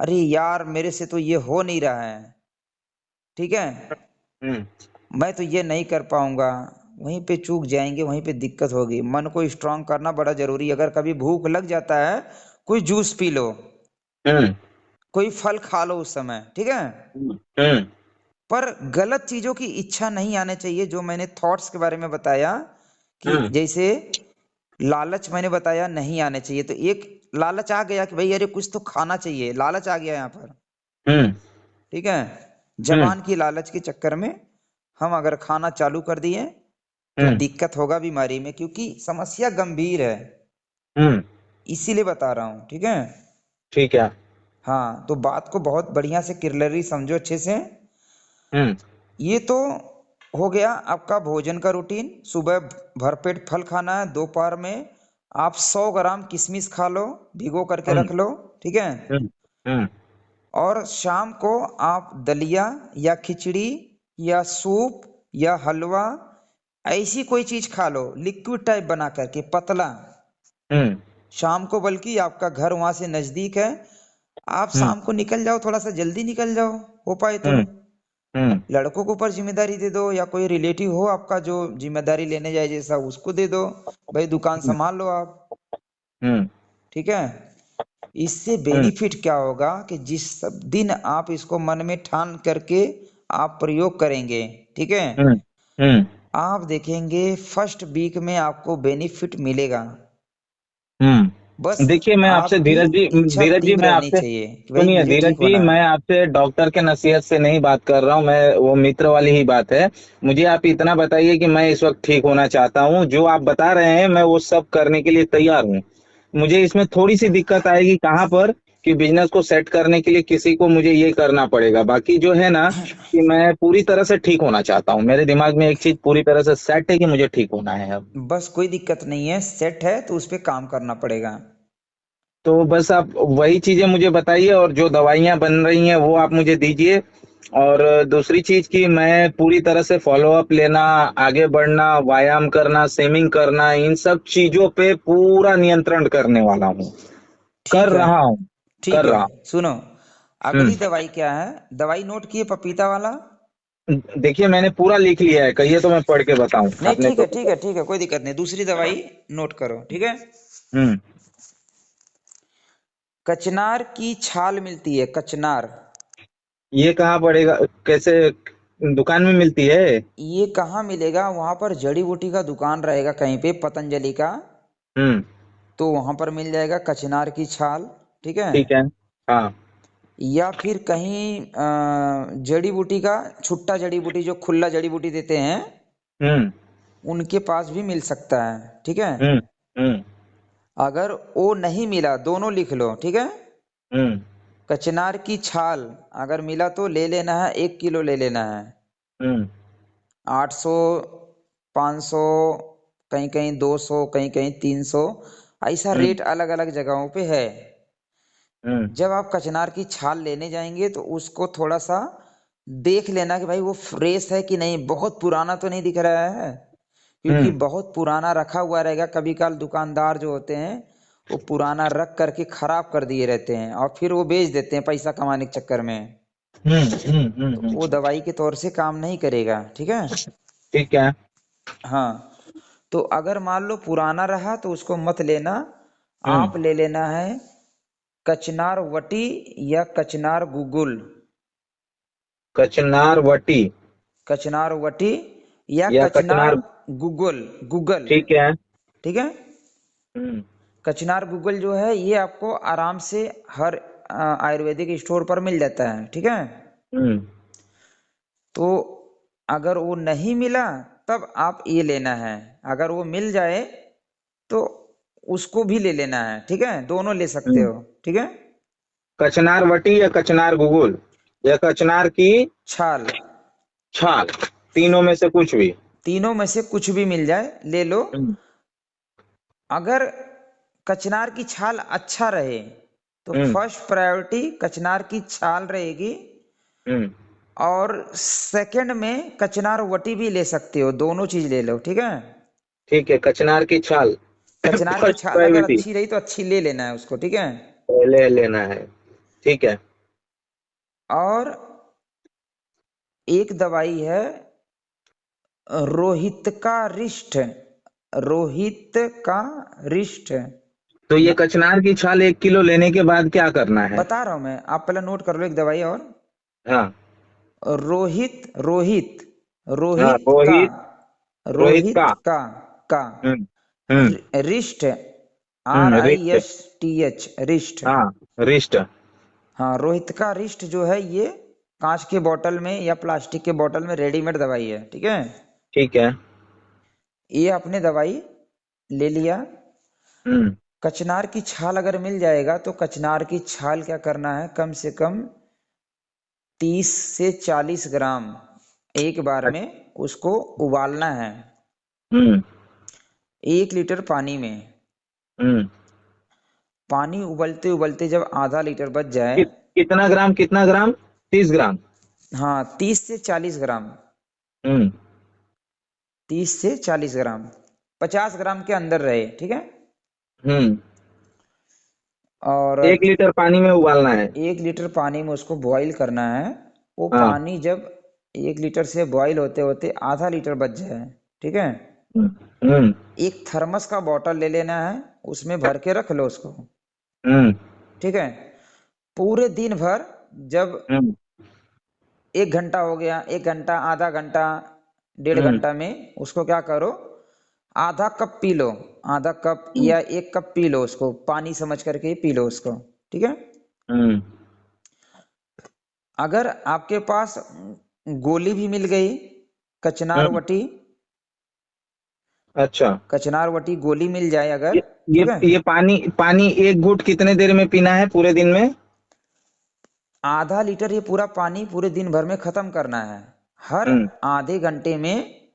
अरे यार मेरे से तो ये हो नहीं रहा है, ठीक है, हम्म। मैं तो ये नहीं कर पाऊंगा, वहीं पे चूक जाएंगे, वहीं पे दिक्कत होगी। मन को स्ट्रांग करना बड़ा जरूरी है। अगर कभी भूख लग जाता है, कोई जूस पी लो, हम्म। कोई फल खा लो उस समय, ठीक है। हम्म। पर गलत चीजों की इच्छा नहीं आने चाहिए। जो मैंने थॉट्स के बारे में बताया, कि हम्म। जैसे लालच मैंने बताया नहीं आने चाहिए, तो एक लालच आ गया कि भाई अरे कुछ तो खाना चाहिए, लालच आ गया यहाँ पर। हम्म। ठीक है। हम्म। जबान की लालच के चक्कर में हम अगर खाना चालू कर दिए तो हम्म। दिक्कत होगा बीमारी में, क्योंकि समस्या गंभीर है। हम्म। इसीलिए बता रहा हूँ, ठीक है। ठीक है। हाँ, तो बात को बहुत बढ़िया से क्लियरली समझो अच्छे से। हम्म। ये तो हो गया आपका भोजन का रूटीन। सुबह भरपेट फल खाना है। दोपहर में आप 100 ग्राम किशमिश खा लो, भिगो करके हम्म। रख लो, ठीक है। हम्म। हम्म। और शाम को आप दलिया या खिचड़ी या सूप या हलवा, ऐसी कोई चीज खा लो लिक्विड टाइप बना करके, पतला। हम्म। शाम को, बल्कि आपका घर वहां से नजदीक है, आप हम्म। शाम को निकल जाओ, थोड़ा सा जल्दी निकल जाओ हो पाए तो। हम्म। हम्म। लड़कों के ऊपर जिम्मेदारी दे दो, या कोई रिलेटिव हो आपका जो जिम्मेदारी लेने जाए जैसा, उसको दे दो, भाई दुकान संभाल लो आप। हम्म। ठीक है। इससे हम्म। बेनिफिट क्या होगा कि जिस सब दिन आप इसको मन में ठान करके आप प्रयोग करेंगे, ठीक है, हम्म। हम्म। आप देखेंगे फर्स्ट वीक में आपको बेनिफिट मिलेगा। बस देखिए मैं आपसे आपकी इच्छा धीरज जी तीव्र मैं रहनी आपसे चाहिए कि भाई सुनिए, मुझे धीरज ठीक जी होना मैं है। आपसे डॉक्टर के नसीहत से नहीं बात कर रहा हूँ, मैं वो मित्र वाली ही बात है। मुझे आप इतना बताइए कि मैं इस वक्त ठीक होना चाहता हूँ, जो आप बता रहे हैं मैं वो सब करने के लिए तैयार हूँ। मुझे इसमें थोड़ी सी दिक्कत आएगी कहाँ पर, कि बिजनेस को सेट करने के लिए किसी को मुझे ये करना पड़ेगा। बाकी जो है ना, कि मैं पूरी तरह से ठीक होना चाहता हूँ। मेरे दिमाग में एक चीज पूरी तरह से सेट है कि मुझे ठीक होना है अब। बस कोई दिक्कत नहीं है, सेट है तो उस पे काम करना पड़ेगा। तो बस आप वही चीजें मुझे बताइए, और जो दवाइयाँ बन रही हैं वो आप मुझे दीजिए। और दूसरी चीज की मैं पूरी तरह से फॉलो अप लेना, आगे बढ़ना, व्यायाम करना, स्विमिंग करना, इन सब चीजों पे पूरा नियंत्रण करने वाला हूँ। कर ठीक है, रहा हूँ। ठीक कर है। रहा सुनो, हूँ। अगली दवाई क्या है? दवाई नोट किए, पपीता वाला? देखिए मैंने पूरा लिख लिया है, कहिए तो मैं पढ़ के बताऊं, नहीं, आपने ठीक तो है, ठीक है, ठीक है, कोई दिक्कत नहीं। दूसरी दवाई नोट करो, ठीक है। हम्म। कचनार की छाल मिलती है, कचनार। ये कहाँ पड़ेगा, कैसे, दुकान में मिलती है? ये कहाँ मिलेगा? वहां पर जड़ी बूटी का दुकान रहेगा कहीं पे, पतंजलि का, हम्म। तो वहां पर मिल जाएगा कचनार की छाल, ठीक है। ठीक है। हाँ। या फिर कहीं जड़ी बूटी का छुट्टा, जड़ी बूटी जो खुला जड़ी बूटी देते हैं, हम्म। उनके पास भी मिल सकता है, ठीक है। हम्म। हम्म। अगर वो नहीं मिला, दोनों लिख लो, ठीक है। हम्म। कचनार की छाल अगर मिला तो ले लेना है, 1 किलो ले लेना है। हम्म। 800, 500, कहीं कहीं 200, कहीं कहीं 300, ऐसा हम्म। रेट अलग अलग जगहों पे है। हम्म। जब आप कचनार की छाल लेने जाएंगे तो उसको थोड़ा सा देख लेना कि भाई वो फ्रेश है कि नहीं, बहुत पुराना तो नहीं दिख रहा है, क्योंकि हम्म। बहुत पुराना रखा हुआ रहेगा। कभी कभार दुकानदार जो होते हैं वो पुराना रख करके खराब कर दिए रहते हैं और फिर वो बेच देते हैं पैसा कमाने के चक्कर में। हम्म। हम्म। तो वो दवाई के तौर से काम नहीं करेगा, ठीक है। ठीक है। हाँ, तो अगर मान लो पुराना रहा तो उसको मत लेना। हम्म। आप ले लेना है कचनार वटी या कचनार गुगुल। कचनार वटी कचनार वटी या या कचनार कचनार। गुगल, गुगल, ठीक है। ठीक है। हम्म। कचनार गुगल जो है ये आपको आराम से हर आयुर्वेदिक स्टोर पर मिल जाता है, ठीक है। हम्म। तो अगर वो नहीं मिला तब आप ये लेना है। अगर वो मिल जाए तो उसको भी ले लेना है, ठीक है, दोनों ले सकते हम्म। हो, ठीक है। कचनार वटी या कचनार गुगुल या कचनार की छाल, छाल, तीनों में से कुछ भी। तीनों में से कुछ भी मिल जाए ले लो। हम्म। अगर कचनार की छाल अच्छा रहे तो हम्म। फर्स्ट प्रायोरिटी कचनार की छाल रहेगी, हम्म। और सेकंड में कचनार वटी भी ले सकते हो, दोनों चीज ले लो, ठीक है। ठीक है, कचनार की छाल कचनार की फर्स्ट छाल अगर प्रायोरिटी अच्छी रही तो अच्छी ले लेना है उसको, ठीक है। पहले लेना है। ठीक है। और एक दवाई है रोहित का रिष्ट, रोहित का रिष्ट। तो ये न- कचनार की छाल 1 किलो लेने के बाद क्या करना है? बता रहा हूं मैं, आप पहले नोट कर लो एक दवाई और। हाँ। रोहित, रोहित, हाँ, रोहित का, रोहित। रोहित रोहित का। का हम्म। हम्म। रिष्ट, रिस्ट। RISTH, रिष्ट। हाँ, रिस्ट। हाँ, रोहित का रिष्ट जो है ये कांच के बोतल में या प्लास्टिक के बोतल में रेडीमेड दवाई है, ठीक है। ठीक है। ये आपने दवाई ले लिया। हम्म। कचनार की छाल अगर मिल जाएगा तो कचनार की छाल क्या करना है, कम से कम 30 से 40 ग्राम एक बार अच्छा। में उसको उबालना है, हम्म। 1 लीटर पानी में। हम्म। पानी उबलते उबलते जब आधा लीटर बच जाए, कितना ग्राम, कितना ग्राम? 30 ग्राम? हाँ, 30 से 40 ग्राम, हम्म। 30 से 40 ग्राम, 50 ग्राम के अंदर रहे, ठीक है। हम्म। और 1 लीटर पानी में उबालना है? 1 लीटर पानी में उसको बॉईल करना है। वो हाँ। पानी जब 1 लीटर से बॉईल होते होते आधा लीटर बच जाए, ठीक है, हम्म। हम्म। एक थर्मस का बॉटल ले लेना है, उसमें भर के रख लो उसको, हम्म। ठीक है। पूरे दिन भर जब हम्म। एक घंटा हो गया, एक घंटा, आधा घंटा, डेढ़ हम्म। घंटा में उसको क्या करो, आधा कप पी लो, आधा कप हम्म। या एक कप पी लो, उसको पानी समझ करके पी लो उसको। ठीक है। हम्म। अगर आपके पास गोली भी मिल गई, कचनार हम्म। वटी, अच्छा। कचनार वटी गोली मिल जाए ये अगर, ये ठीक है, ये पानी पानी एक घूंट कितने देर में पीना है पूरे दिन में? आधा लीटर ये पूरा पानी पूरे दिन भर में खत्म करना है। हर हम्म। आधे घंटे में,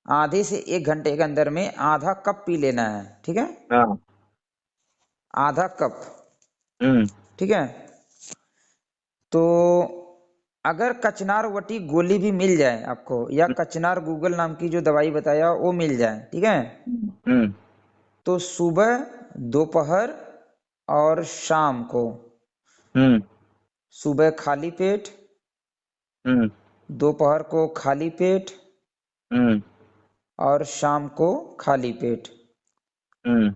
आधे से एक घंटे के अंदर में आधा कप पी लेना है। ठीक है, हाँ। आधा कप। हम्म। ठीक है। तो अगर कचनार वटी गोली भी मिल जाए आपको, या कचनार गूगल नाम की जो दवाई बताया वो मिल जाए, ठीक है, हम्म। तो सुबह, दोपहर और शाम को, हम्म। सुबह खाली पेट, हम्म। दोपहर को खाली पेट हम्म। और शाम को खाली पेट, हम्म।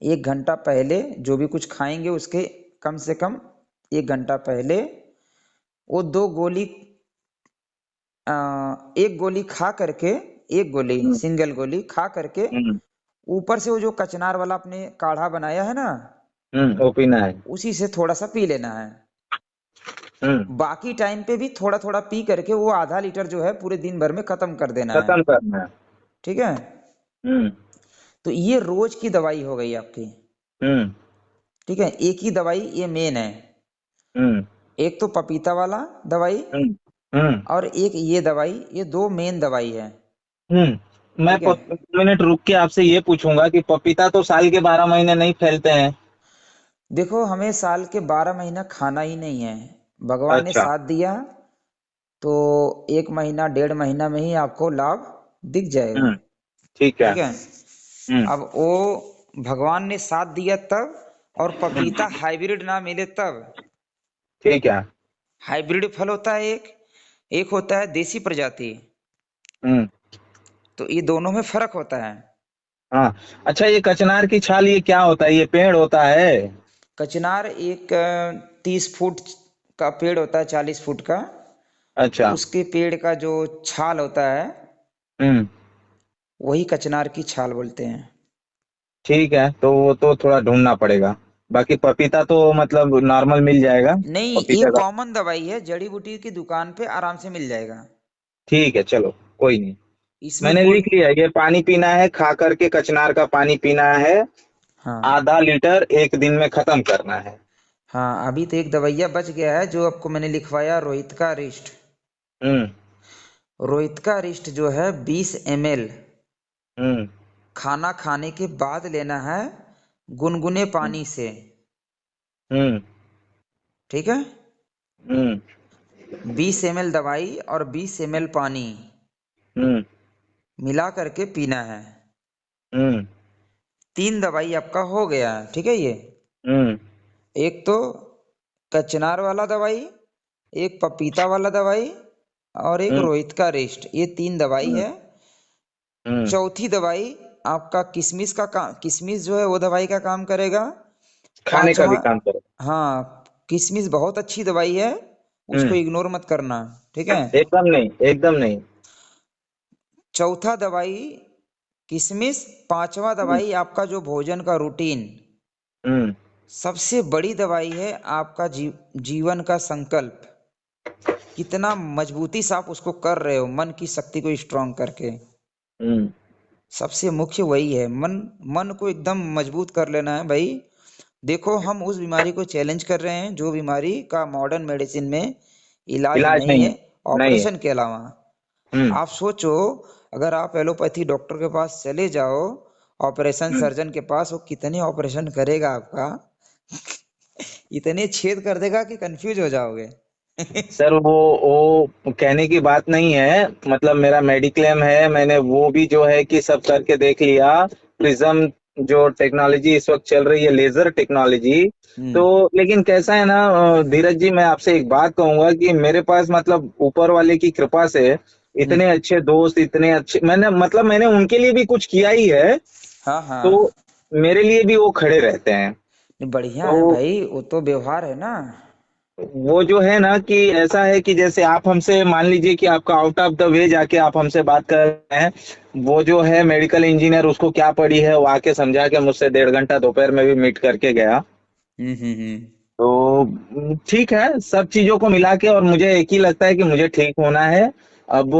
एक घंटा पहले जो भी कुछ खाएंगे उसके कम से कम एक घंटा पहले वो दो गोली, एक गोली खा करके, एक गोली, हम्म। सिंगल गोली खा करके, हम्म। ऊपर से वो जो कचनार वाला आपने काढ़ा बनाया है ना, वो पीना है। उसी से थोड़ा सा पी लेना है। हम्म। बाकी टाइम पे भी थोड़ा थोड़ा पी करके वो आधा लीटर जो है पूरे दिन भर में खत्म कर देना है। खत्म करना है। ठीक है। हम्म। तो ये रोज की दवाई हो गई आपकी। हम्म। ठीक है, एक ही दवाई ये मेन है। हम्म। एक तो पपीता वाला दवाई, हम्म। हम्म। और एक ये दवाई, ये दो मेन दवाई है। मैं ठीक है। 2 मिनट रुक के आपसे ये पूछूंगा कि पपीता तो साल के 12 महीने नहीं फैलते हैं। देखो, हमें साल के 12 महीना खाना ही नहीं है। भगवान ने अच्छा। साथ दिया तो एक महीना, डेढ़ महीना में ही आपको लाभ दिख जाएगा। हम्म। ठीक है। ठीक है। हम्म। अब वो भगवान ने साथ दिया तब, और हम्म। पपीता हाइब्रिड ना मिले तब। ठीक है। हाइब्रिड फल होता है एक, एक होता है देसी प्रजाति। हम्म। तो ये दोनों में फर्क होता है। हाँ। अच्छा, ये कचनार की छाल ये क्या होता है? ये पेड़ होता है? कचनार एक 30 फुट का पेड़ होता है, 40 फुट का। अच्छा। उसके पेड़ का जो छाल होता है, हम्म। वही कचनार की छाल बोलते हैं। ठीक है, तो वो तो थोड़ा ढूंढना पड़ेगा। बाकी पपीता तो मतलब नॉर्मल मिल जाएगा। नहीं, ये पपीता का। कॉमन दवाई है, जड़ी बूटी की दुकान पे आराम से मिल जाएगा। ठीक है, चलो, कोई नहीं। इसमें मैंने गुड़। लिख लिया, ये पानी पीना है, खा करके कचनार का पानी पीना है। हाँ। आधा लीटर एक दिन में खत्म करना है। हाँ, अभी तो एक दवाइया बच गया है जो आपको मैंने लिखवाया, रोहित का रिस्ट। हम्म। रोहित का रिस्ट जो है 20 ml हम्म। खाना खाने के बाद लेना है, गुनगुने पानी से। हम्म। ठीक है। हम्म। 20 ml दवाई और 20 ml पानी हम्म। मिला करके पीना है। हम्म। 3 दवाई आपका हो गया। ठीक है। ये हम्म। एक तो कचनार वाला दवाई, एक पपीता वाला दवाई, और एक हम्म। रोहित का रेस्ट, ये 3 दवाई हम्म। है। हम्म। चौथी दवाई आपका किशमिश का काम, किशमिश जो है वो दवाई का काम करेगा। खाने का पांचवा, भी काम करो। हाँ, किशमिश बहुत अच्छी दवाई है, उसको हम्म। इग्नोर मत करना। ठीक है। एकदम नहीं, एकदम नहीं। चौथा दवाई किशमिश, पांचवा हम्म। दवाई आपका जो भोजन का रूटीन। हम्म। सबसे बड़ी दवाई है आपका जीवन का संकल्प, कितना मजबूती से आप उसको कर रहे हो, मन की शक्ति को स्ट्रांग करके। हम्म। सबसे मुख्य वही है, मन, मन को एकदम मजबूत कर लेना है भाई। देखो, हम उस बीमारी को चैलेंज कर रहे हैं जो बीमारी का मॉडर्न मेडिसिन में इलाज इलाज नहीं नहीं है, है। नहीं है। ऑपरेशन के अलावा। हम्म। आप सोचो, अगर आप एलोपैथी डॉक्टर के पास चले जाओ, ऑपरेशन हम्म। सर्जन के पास, वो कितने ऑपरेशन करेगा आपका, इतने छेद कर देगा कि कंफ्यूज हो जाओगे। सर, वो कहने की बात नहीं है। मतलब मेरा मेडिक्लेम है, मैंने वो भी जो है कि सब करके देख लिया। प्रिज्म जो टेक्नोलॉजी इस वक्त चल रही है, लेजर टेक्नोलॉजी। तो हम्म। लेकिन कैसा है ना, धीरज जी, मैं आपसे एक बात कहूंगा कि मेरे पास मतलब ऊपर वाले की कृपा से हम्म। इतने अच्छे दोस्त, इतने अच्छे, मैंने उनके लिए भी कुछ किया ही है। हाँ तो हाँ। मेरे लिए भी वो खड़े रहते हैं। बढ़िया है तो भाई, वो तो व्यवहार है ना। वो जो है ना कि ऐसा है कि जैसे आप हमसे मान लीजिए कि आपका आउट ऑफ द वे जाके आप हमसे बात कर रहे हैं, वो जो है मेडिकल इंजीनियर, उसको क्या पड़ी है, वो आके समझा के मुझसे 1.5 घंटा दोपहर में भी मीट करके गया। हम्म। तो ठीक है, सब चीजों को मिला के और मुझे एक ही लगता है कि मुझे ठीक होना है। अब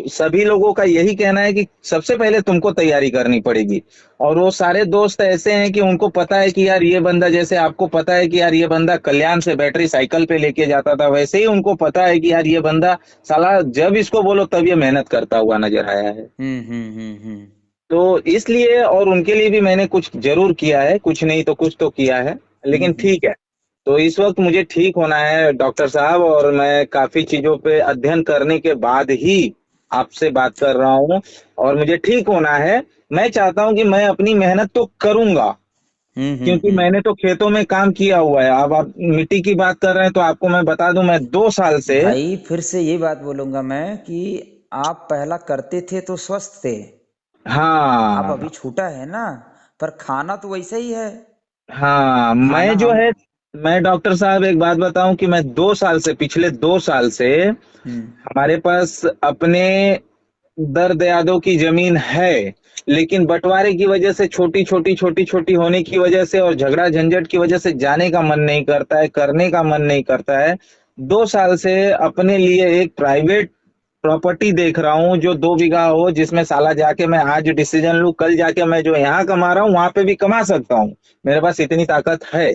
सभी लोगों का यही कहना है कि सबसे पहले तुमको तैयारी करनी पड़ेगी। और वो सारे दोस्त ऐसे हैं कि उनको पता है कि यार ये बंदा, जैसे आपको पता है कि यार ये बंदा कल्याण से बैटरी साइकिल पे लेके जाता था, वैसे ही उनको पता है कि यार ये बंदा साला जब इसको बोलो तब ये मेहनत करता हुआ नजर आया है। हम्म। तो इसलिए, और उनके लिए भी मैंने कुछ जरूर किया है, कुछ नहीं तो कुछ तो किया है। लेकिन हम्म। ठीक है। तो इस वक्त मुझे ठीक होना है डॉक्टर साहब, और मैं काफी चीजों पे अध्ययन करने के बाद ही आपसे बात कर रहा हूँ। और मुझे ठीक होना है। मैं चाहता हूँ कि मैं अपनी मेहनत तो करूंगा, क्योंकि हम्म। मैंने तो खेतों में काम किया हुआ है। अब आप मिट्टी की बात कर रहे हैं तो आपको मैं बता दूं, मैं 2 साल से। भाई फिर से ये बात बोलूंगा मैं कि आप पहला करते थे तो स्वस्थ थे। अब हाँ। अभी छूटा है ना, पर खाना तो वैसा ही है। हाँ, खाना मैं जो हम। है, मैं डॉक्टर साहब एक बात बताऊं कि मैं 2 साल से, पिछले 2 साल से हम्म। हमारे पास अपने दर्द यादों की जमीन है, लेकिन बंटवारे की वजह से, छोटी छोटी होने की वजह से और झगड़ा झंझट की वजह से जाने का मन नहीं करता है, करने का मन नहीं करता है। 2 साल से अपने लिए एक प्राइवेट प्रॉपर्टी देख रहा हूँ जो 2 बीघा हो, जिसमें साला जाके मैं आज डिसीजन लूं, कल जाके मैं जो यहाँ कमा रहा हूँ वहां पे भी कमा सकता हूँ। मेरे पास इतनी ताकत है।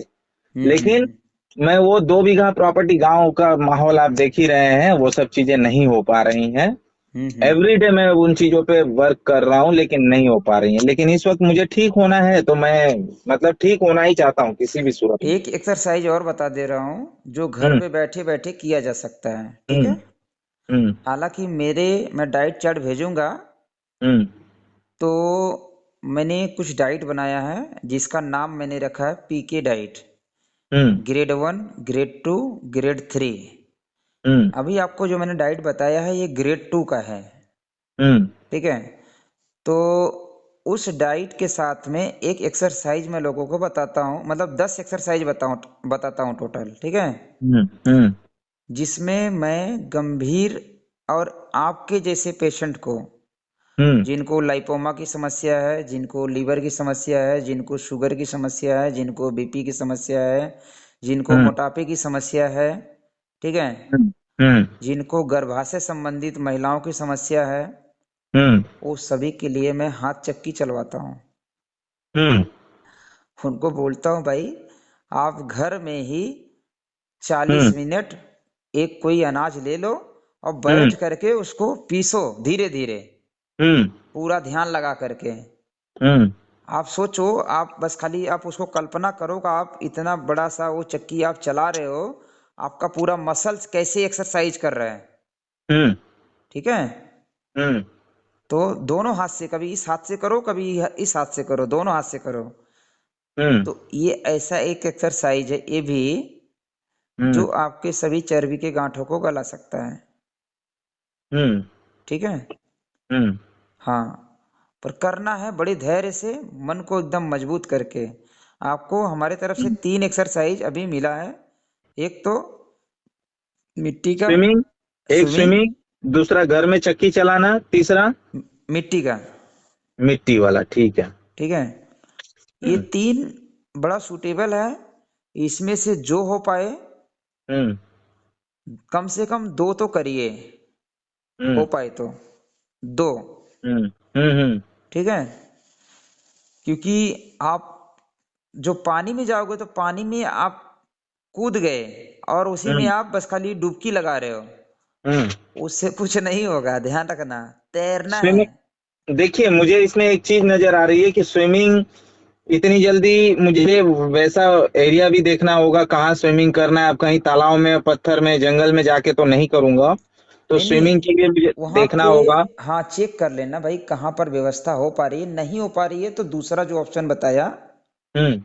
लेकिन हम्म। मैं वो 2 बीघा प्रॉपर्टी, गांव का माहौल आप देख ही रहे हैं, वो सब चीजें नहीं हो पा रही हैं। हम्म। एवरी डे मैं उन चीजों पे वर्क कर रहा हूँ, लेकिन नहीं हो पा रही हैं। लेकिन इस वक्त मुझे ठीक होना है, तो मैं मतलब ठीक होना ही चाहता हूँ किसी भी सूरत में। एक एक्सरसाइज और बता दे रहा हूँ जो घर हम्म। पे बैठे बैठे किया जा सकता है, ठीक है। हम्म। हम्म। हालांकि मैं डाइट चार्ट भेजूंगा। हम्म। तो मैंने कुछ डाइट बनाया है जिसका नाम मैंने रखा है PK diet. Hmm. Grade 1, grade 2, grade 3। Hmm. अभी आपको जो मैंने डाइट बताया है ये ग्रेड 2 का है, हम्म। ठीक है। तो उस डाइट के साथ में एक एक्सरसाइज मैं लोगों को बताता हूँ, मतलब 10 एक्सरसाइज बताता हूँ टोटल, ठीक है। हम्म। हम्म। जिसमें मैं गंभीर और आपके जैसे पेशेंट को, हम्म। जिनको लाइपोमा की समस्या है, जिनको लीवर की समस्या है, जिनको शुगर की समस्या है, जिनको बीपी की समस्या है, जिनको हम्म। मोटापे की समस्या है, ठीक है, हम्म। हम्म। जिनको गर्भाशय संबंधित महिलाओं की समस्या है, हम्म। वो सभी के लिए मैं हाथ चक्की चलवाता हूँ। हम्म। उनको बोलता हूँ भाई, आप घर में ही चालीस हम्म। मिनट एक कोई अनाज ले लो और हम्म। बैठ करके उसको पीसो धीरे धीरे, हम्म। पूरा ध्यान लगा करके। हम्म। आप सोचो, आप बस खाली आप उसको कल्पना करो कि आप इतना बड़ा सा वो चक्की आप चला रहे हो, आपका पूरा मसल्स कैसे एक्सरसाइज कर रहे हैं, हम्म। ठीक है। हम्म। तो दोनों हाथ से, कभी इस हाथ से करो कभी इस हाथ से करो, दोनों हाथ से करो। हम्म। तो ये ऐसा एक एक्सरसाइज है ये भी, जो हम्म। आपके सभी चर्बी के गांठों को गला सकता है, हम्म। ठीक है। हम्म। हाँ, पर करना है बड़े धैर्य से, मन को एकदम मजबूत करके। आपको हमारे तरफ से 3 एक्सरसाइज अभी मिला है। एक तो मिट्टी का स्विमिंग, एक स्विमिंग, स्विमिंग, दूसरा घर में चक्की चलाना, तीसरा मिट्टी का, मिट्टी वाला, ठीक है। ठीक है। ये हम्म। 3 बड़ा सूटेबल है। इसमें से जो हो पाए, हम्म। कम से कम 2 तो करिए, हो हम्म। पाए तो 2, हम्म। हम्म। ठीक है। क्योंकि आप जो पानी में जाओगे तो पानी में आप कूद गए और उसी में हम्म। आप बस खाली डुबकी लगा रहे हो, हम्म। उससे कुछ नहीं होगा, ध्यान रखना। तैरना है। स्विमिंग, देखिए मुझे इसमें एक चीज नजर आ रही है कि स्विमिंग इतनी जल्दी, मुझे वैसा एरिया भी देखना होगा कहाँ स्विमिंग करना है। अब कहीं तालाब में, पत्थर में, जंगल में जाके तो नहीं करूंगा। तो नहीं नहीं, स्विमिंग के लिए मुझे वहां देखना पे होगा। हाँ चेक कर लेना भाई कहाँ पर व्यवस्था हो पा रही है, नहीं हो पा रही है तो दूसरा जो ऑप्शन बताया हम्म।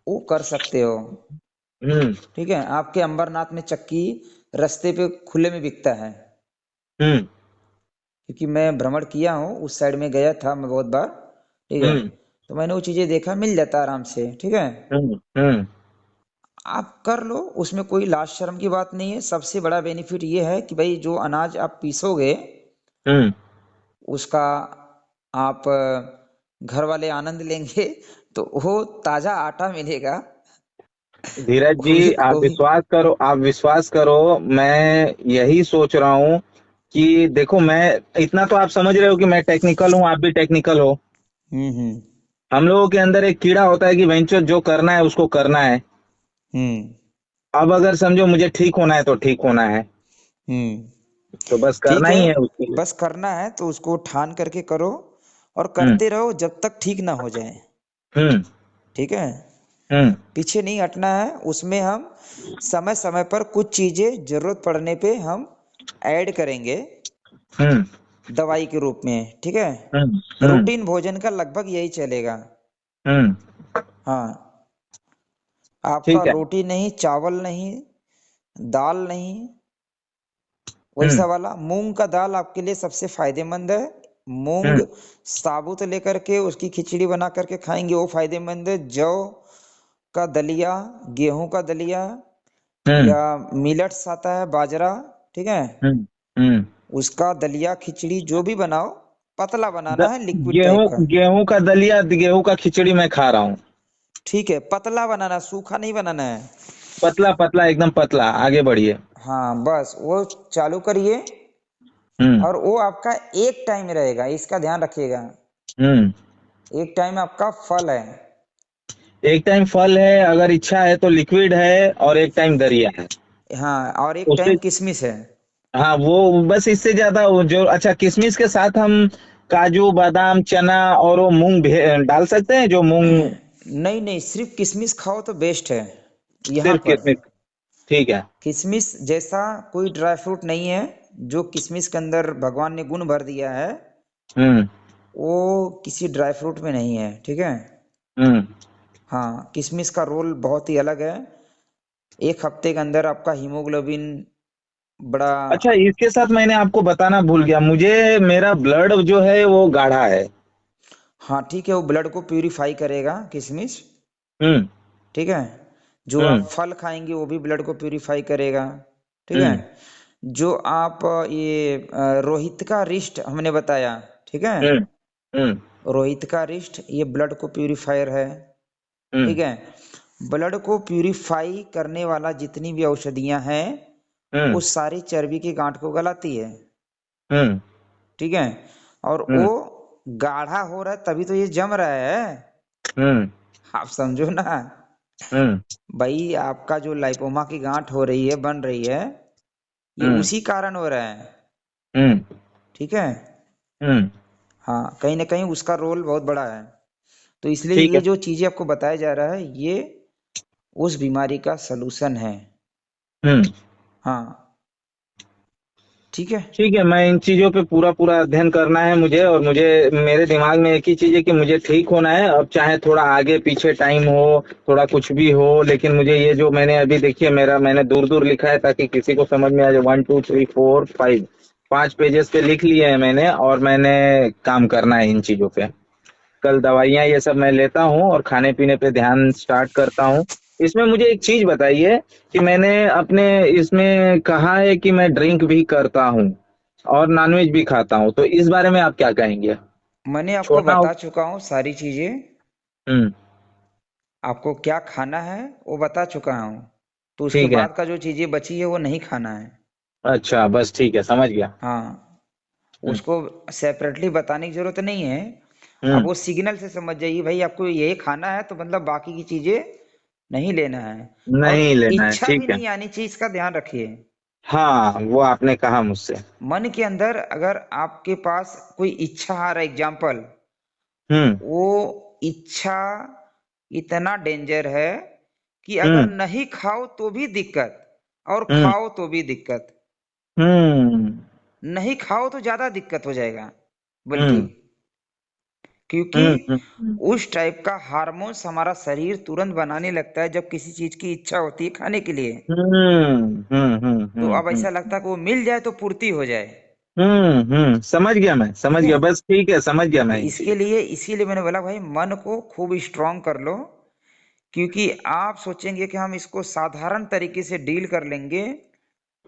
वो कर सकते हो, हम्म। ठीक है। आपके अंबरनाथ में चक्की रास्ते पे खुले में बिकता है, हम्म। क्योंकि मैं भ्रमण किया हूँ, उस साइड में गया था मैं बहुत बार, ठीक है। हम्म। तो मैंने वो चीजें देखा, मिल जाता आराम से, ठीक है। हम्म। हम्म। आप कर लो, उसमें कोई लाज शर्म की बात नहीं है। सबसे बड़ा बेनिफिट ये है कि भाई जो अनाज आप पीसोगे हम्म। उसका आप घर वाले आनंद लेंगे तो वो ताजा आटा मिलेगा। धीरज जी, कोई कोई आप विश्वास करो, मैं यही सोच रहा हूँ कि देखो, मैं इतना तो आप समझ रहे हो कि मैं टेक्निकल हूँ, आप भी टेक्निकल हो। हम्म। हम लोगों के अंदर एक कीड़ा होता है कि वेंचर जो करना है उसको करना है। हम्म। अब अगर समझो मुझे ठीक होना है तो ठीक होना है, हम्म। तो बस करना ठीक है, ही है उसके लिए। बस करना है तो उसको ठान करके करो और हम्म। करते रहो जब तक ठीक ना हो जाए। हम्म। ठीक है, हम्म। पीछे नहीं हटना है उसमें। हम समय समय पर कुछ चीजें जरूरत पड़ने पे हम ऐड करेंगे हम्म। दवाई के रूप में। ठीक है, हम्म। हम्म। रूटीन भोजन का लगभग यही चलेगा। हम्म। हाँ, आपका ठीक है। रोटी नहीं, चावल नहीं, दाल नहीं, हम्म। वैसा वाला मूंग का दाल आपके लिए सबसे फायदेमंद है। मूंग हम्म। साबुत लेकर के उसकी खिचड़ी बना करके खाएंगे, वो फायदेमंद है। जौ का दलिया, गेहूं का दलिया, हम्म। या मिलेट्स आता है, बाजरा। ठीक है, हम्म। हम्म। उसका दलिया खिचड़ी जो भी बनाओ, पतला बनाना द- है, लिक्विड टाइप गेहूं का। गेहूं का दलिया, गेहूं का खिचड़ी मैं खा रहा हूँ। ठीक है, पतला बनाना, सूखा नहीं बनाना है। पतला पतला, एकदम पतला, आगे बढ़िए। हाँ, बस वो चालू करिए। हम्म। और वो आपका एक टाइम रहेगा, इसका ध्यान रखिएगा। हम्म। एक टाइम आपका फल है। एक टाइम फल है, अगर इच्छा है तो लिक्विड है, और एक टाइम दरिया है। हाँ, और एक उससे, टाइम किशमिश है। हाँ वो बस, इससे ज्यादा वो जो, अच्छा किशमिश के साथ हम काजू बादाम चना और वो मूंग डाल सकते हैं, जो मूंग। नहीं नहीं, सिर्फ किशमिश खाओ तो बेस्ट है यहाँ सिर्फ पर। किशमिश? ठीक है। किशमिश जैसा कोई ड्राई फ्रूट नहीं है। जो किशमिश के अंदर भगवान ने गुण भर दिया है, हम्म। वो किसी ड्राई फ्रूट में नहीं है। ठीक है, हम्म। हाँ, किशमिश का रोल बहुत ही अलग है। एक हफ्ते के अंदर आपका हीमोग्लोबिन बड़ा। अच्छा, इसके साथ मैंने आपको बताना भूल गया, मुझे मेरा ब्लड जो है वो गाढ़ा है। हाँ ठीक है, वो ब्लड को प्यूरिफाई करेगा किशमिश। हम्म। ठीक है, जो आप हम्म। फल खाएंगे वो भी ब्लड को प्यूरिफाई करेगा। ठीक है, हम्म। जो आप ये रोहित का रिष्ट हमने बताया। ठीक है, हम्म। हम्म। रोहित का रिष्ट ये ब्लड को प्यूरिफायर है। ठीक हम्म। है, ब्लड को प्यूरिफाई करने वाला जितनी भी औषधियां हैं वो हम्म। सारी चर्बी की गांठ को गलाती है। हम्म। ठीक है, और वो हम्म। गाढ़ा हो रहा है तभी तो ये जम रहा है। हम्म। आप समझो ना। हम्म। भाई आपका जो लाइपोमा की गांठ हो रही है, बन रही है, ये हम्म। उसी कारण हो रहा है। हम्म। ठीक है, हम्म। हाँ, कहीं ना कहीं उसका रोल बहुत बड़ा है। तो इसलिए ठीक ये है। जो चीजें आपको बताया जा रहा है, ये उस बीमारी का सलूशन है। हम्म। हाँ, ठीक है। ठीक है, मैं इन चीजों पे पूरा पूरा अध्ययन करना है मुझे, और मुझे मेरे दिमाग में एक ही चीज है कि मुझे ठीक होना है। अब चाहे थोड़ा आगे पीछे टाइम हो, थोड़ा कुछ भी हो, लेकिन मुझे ये जो मैंने अभी देखिए, मेरा मैंने दूर दूर लिखा है ताकि किसी को समझ में आ जाए। 1 2 3 4 5, 5 पेजेस पे लिख लिए हैं मैंने, और मैंने काम करना है इन चीजों पे। कल दवाइयाँ ये सब मैं लेता हूँ और खाने पीने पे ध्यान स्टार्ट करता हूँ। इसमें मुझे एक चीज बताइए कि मैंने अपने इसमें कहा है कि मैं ड्रिंक भी करता हूँ और नॉनवेज भी खाता हूँ, तो इस बारे में आप क्या कहेंगे? मैंने आपको छोड़ना हो? बता चुका हूँ सारी चीजें। हम्म। आपको क्या खाना है वो बता चुका हूँ। तो उसके ठीक है। बाद का जो चीजें बची है वो नहीं खाना है। अच्छा, बस ठीक है, समझ गया। हाँ, हम्म। उसको सेपरेटली बताने की जरूरत नहीं है। अब हम्म। वो सिग्नल से समझ जाइए भाई आपको यही खाना है, तो मतलब बाकी की चीजें नहीं लेना है। और नहीं लेना है, इच्छा भी ठीक है। नहीं आनी चाहिए, इसका ध्यान रखिए। हाँ, वो आपने कहा मुझसे। मन के अंदर अगर आपके पास कोई इच्छा आ रहा है, एग्जाम्पल, हम्म। वो इच्छा इतना डेंजर है कि अगर हम्म। नहीं खाओ तो भी दिक्कत, और हम्म। खाओ तो भी दिक्कत। हम्म। नहीं खाओ तो ज्यादा दिक्कत हो जाएगा बल्कि, हम्म। क्योंकि हम्म। हम्म। उस टाइप का हार्मोन्स हमारा शरीर तुरंत बनाने लगता है जब किसी चीज की इच्छा होती है खाने के लिए। हम्म। हम्म। हम्म। तो हम्म। अब ऐसा लगता है कि वो मिल जाए तो पूर्ति हो जाए। समझ गया, मैं समझ ठीक है, गया, बस ठीक है, समझ गया तो मैं इन इसके चीजों। लिए इसीलिए मैंने बोला भाई मन को खूब स्ट्रांग कर लो क्योंकि आप सोचेंगे कि हम इसको साधारण तरीके से डील कर लेंगे,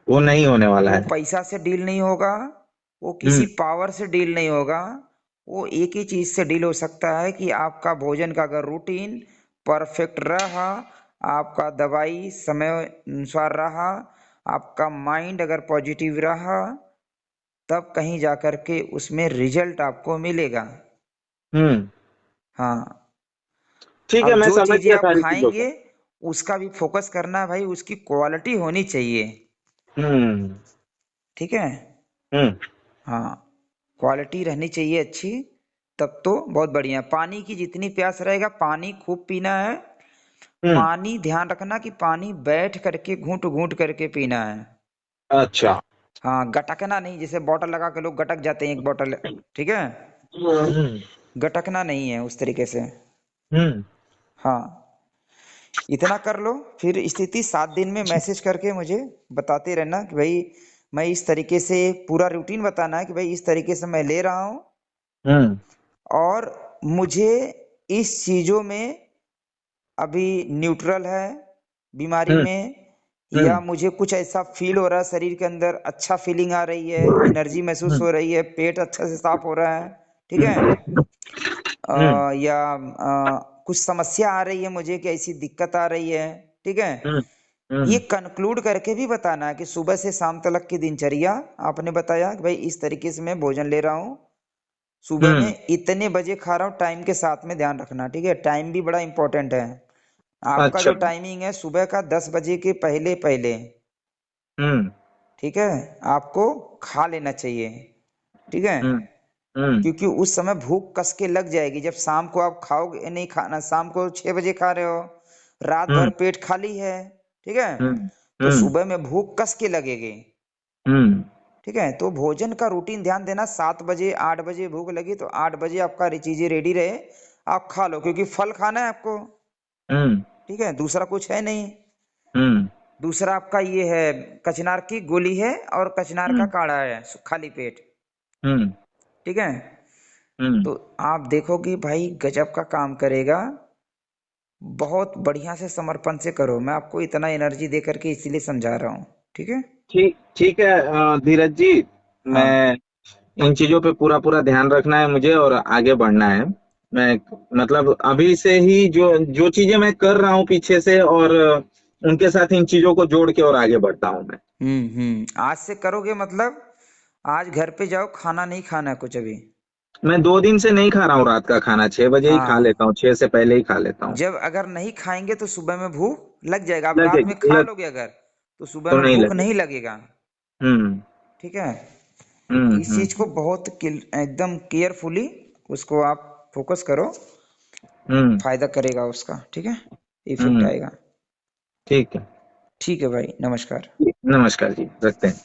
वो नहीं होने वाला वो है। पैसा से डील नहीं होगा, वो किसी हम्म। पावर से डील नहीं होगा। वो एक ही चीज से डील हो सकता है कि आपका भोजन का अगर रूटीन परफेक्ट रहा, आपका दवाई समय अनुसार रहा, आपका माइंड अगर पॉजिटिव रहा, तब कहीं जाकर के उसमें रिजल्ट आपको मिलेगा। हम्म। हाँ। ठीक है, अब मैं जो समझ चीजें गया आप सारी चीजों को। खाएंगे उसका भी फोकस करना है भाई, उसकी क्वालिटी होनी चाहिए। हम्म। ठीक है। हम्म। हाँ, क्वालिटी रहनी चाहिए अच्छी, तब तो बहुत बढ़िया। पानी की जितनी प्यास रहेगा पानी खूब पीना है। हम्म। पानी ध्यान रखना कि पानी बैठ करके घूंट घूंट करके पीना है। अच्छा। हाँ, गटकना नहीं, जैसे बॉटल लगा के लोग गटक जाते हैं एक बॉटल। ठीक है। हम्म। गटकना नहीं है उस तरीके से। हम्म। हाँ, इतना कर लो। फिर स्थिति 7 दिन में मैसेज करके मुझे बताते रहना कि भाई मैं इस तरीके से, पूरा रूटीन बताना है कि भाई इस तरीके से मैं ले रहा हूँ, हम्म। और मुझे इस चीजों में अभी न्यूट्रल है बीमारी हम्म। में, या हम्म। मुझे कुछ ऐसा फील हो रहा है शरीर के अंदर, अच्छा फीलिंग आ रही है, एनर्जी महसूस हम्म। हो रही है, पेट अच्छा से साफ हो रहा है। ठीक है। हम्म। हम्म। या कुछ समस्या आ रही है मुझे, कि ऐसी दिक्कत आ रही है। ठीक है। हम्म। ये हम्म। कंक्लूड करके भी बताना है कि सुबह से शाम तक की दिनचर्या आपने बताया कि भाई इस तरीके से मैं भोजन ले रहा हूँ, सुबह हम्म। में इतने बजे खा रहा हूँ, टाइम के साथ में ध्यान रखना। ठीक है, टाइम भी बड़ा इंपॉर्टेंट है। आपका अच्छा। जो टाइमिंग है सुबह का 10 बजे के पहले पहले, हम्म। ठीक है, आपको खा लेना चाहिए। ठीक है। हम्म। हम्म। क्योंकि उस समय भूख कस के लग जाएगी, जब शाम को आप खाओगे नहीं, खाना शाम को 6 बजे खा रहे हो, रात भर हम्म। पेट खाली है। ठीक है। हम्म। तो हम्म। सुबह में भूख कस के लगेगी। हम्म। ठीक है, तो भोजन का रूटीन ध्यान देना। 7 बजे 8 बजे भूख लगी तो 8 बजे आपका चीजें रेडी रहे, आप खा लो, क्योंकि फल खाना है आपको। हम्म। ठीक है, दूसरा कुछ है नहीं। हम्म। दूसरा आपका ये है, कचनार की गोली है और कचनार का हम्म। काढ़ा है, खाली पेट। हम्म। ठीक है। हम्म। तो आप देखोगे भाई गजब का काम करेगा। बहुत बढ़िया से समर्पण से करो, मैं आपको इतना एनर्जी दे करके इसीलिए समझा रहा हूँ। ठीक है। ठीक ठीक है धीरज जी। हाँ। मैं इन चीजों पे पूरा पूरा ध्यान रखना है मुझे और आगे बढ़ना है। मैं मतलब अभी से ही जो जो चीजें मैं कर रहा हूँ पीछे से, और उनके साथ इन चीजों को जोड़ के और आगे बढ़ता हूँ मैं। आज से करोगे मतलब, आज घर पे जाओ, खाना नहीं खाना है कुछ अभी। मैं 2 दिन से नहीं खा रहा हूँ रात का खाना, 6 बजे ही खा लेता हाँ, हूँ, 6 से पहले ही खा लेता हूँ। जब अगर नहीं खाएंगे तो सुबह में भूख लग जाएगा। आप रात लगेगी में खा लग लोगे अगर, तो सुबह तो में नहीं भूख लगेगी। नहीं लगेगा। हम्म। ठीक है। तो हम्म। इस चीज को बहुत एकदम केयरफुली उसको आप फोकस करो, हम्म। फायदा करेगा उसका। ठीक है, इफेक्ट हम्म। आएगा। ठीक है। ठीक है भाई, नमस्कार। नमस्कार जी, रखते हैं।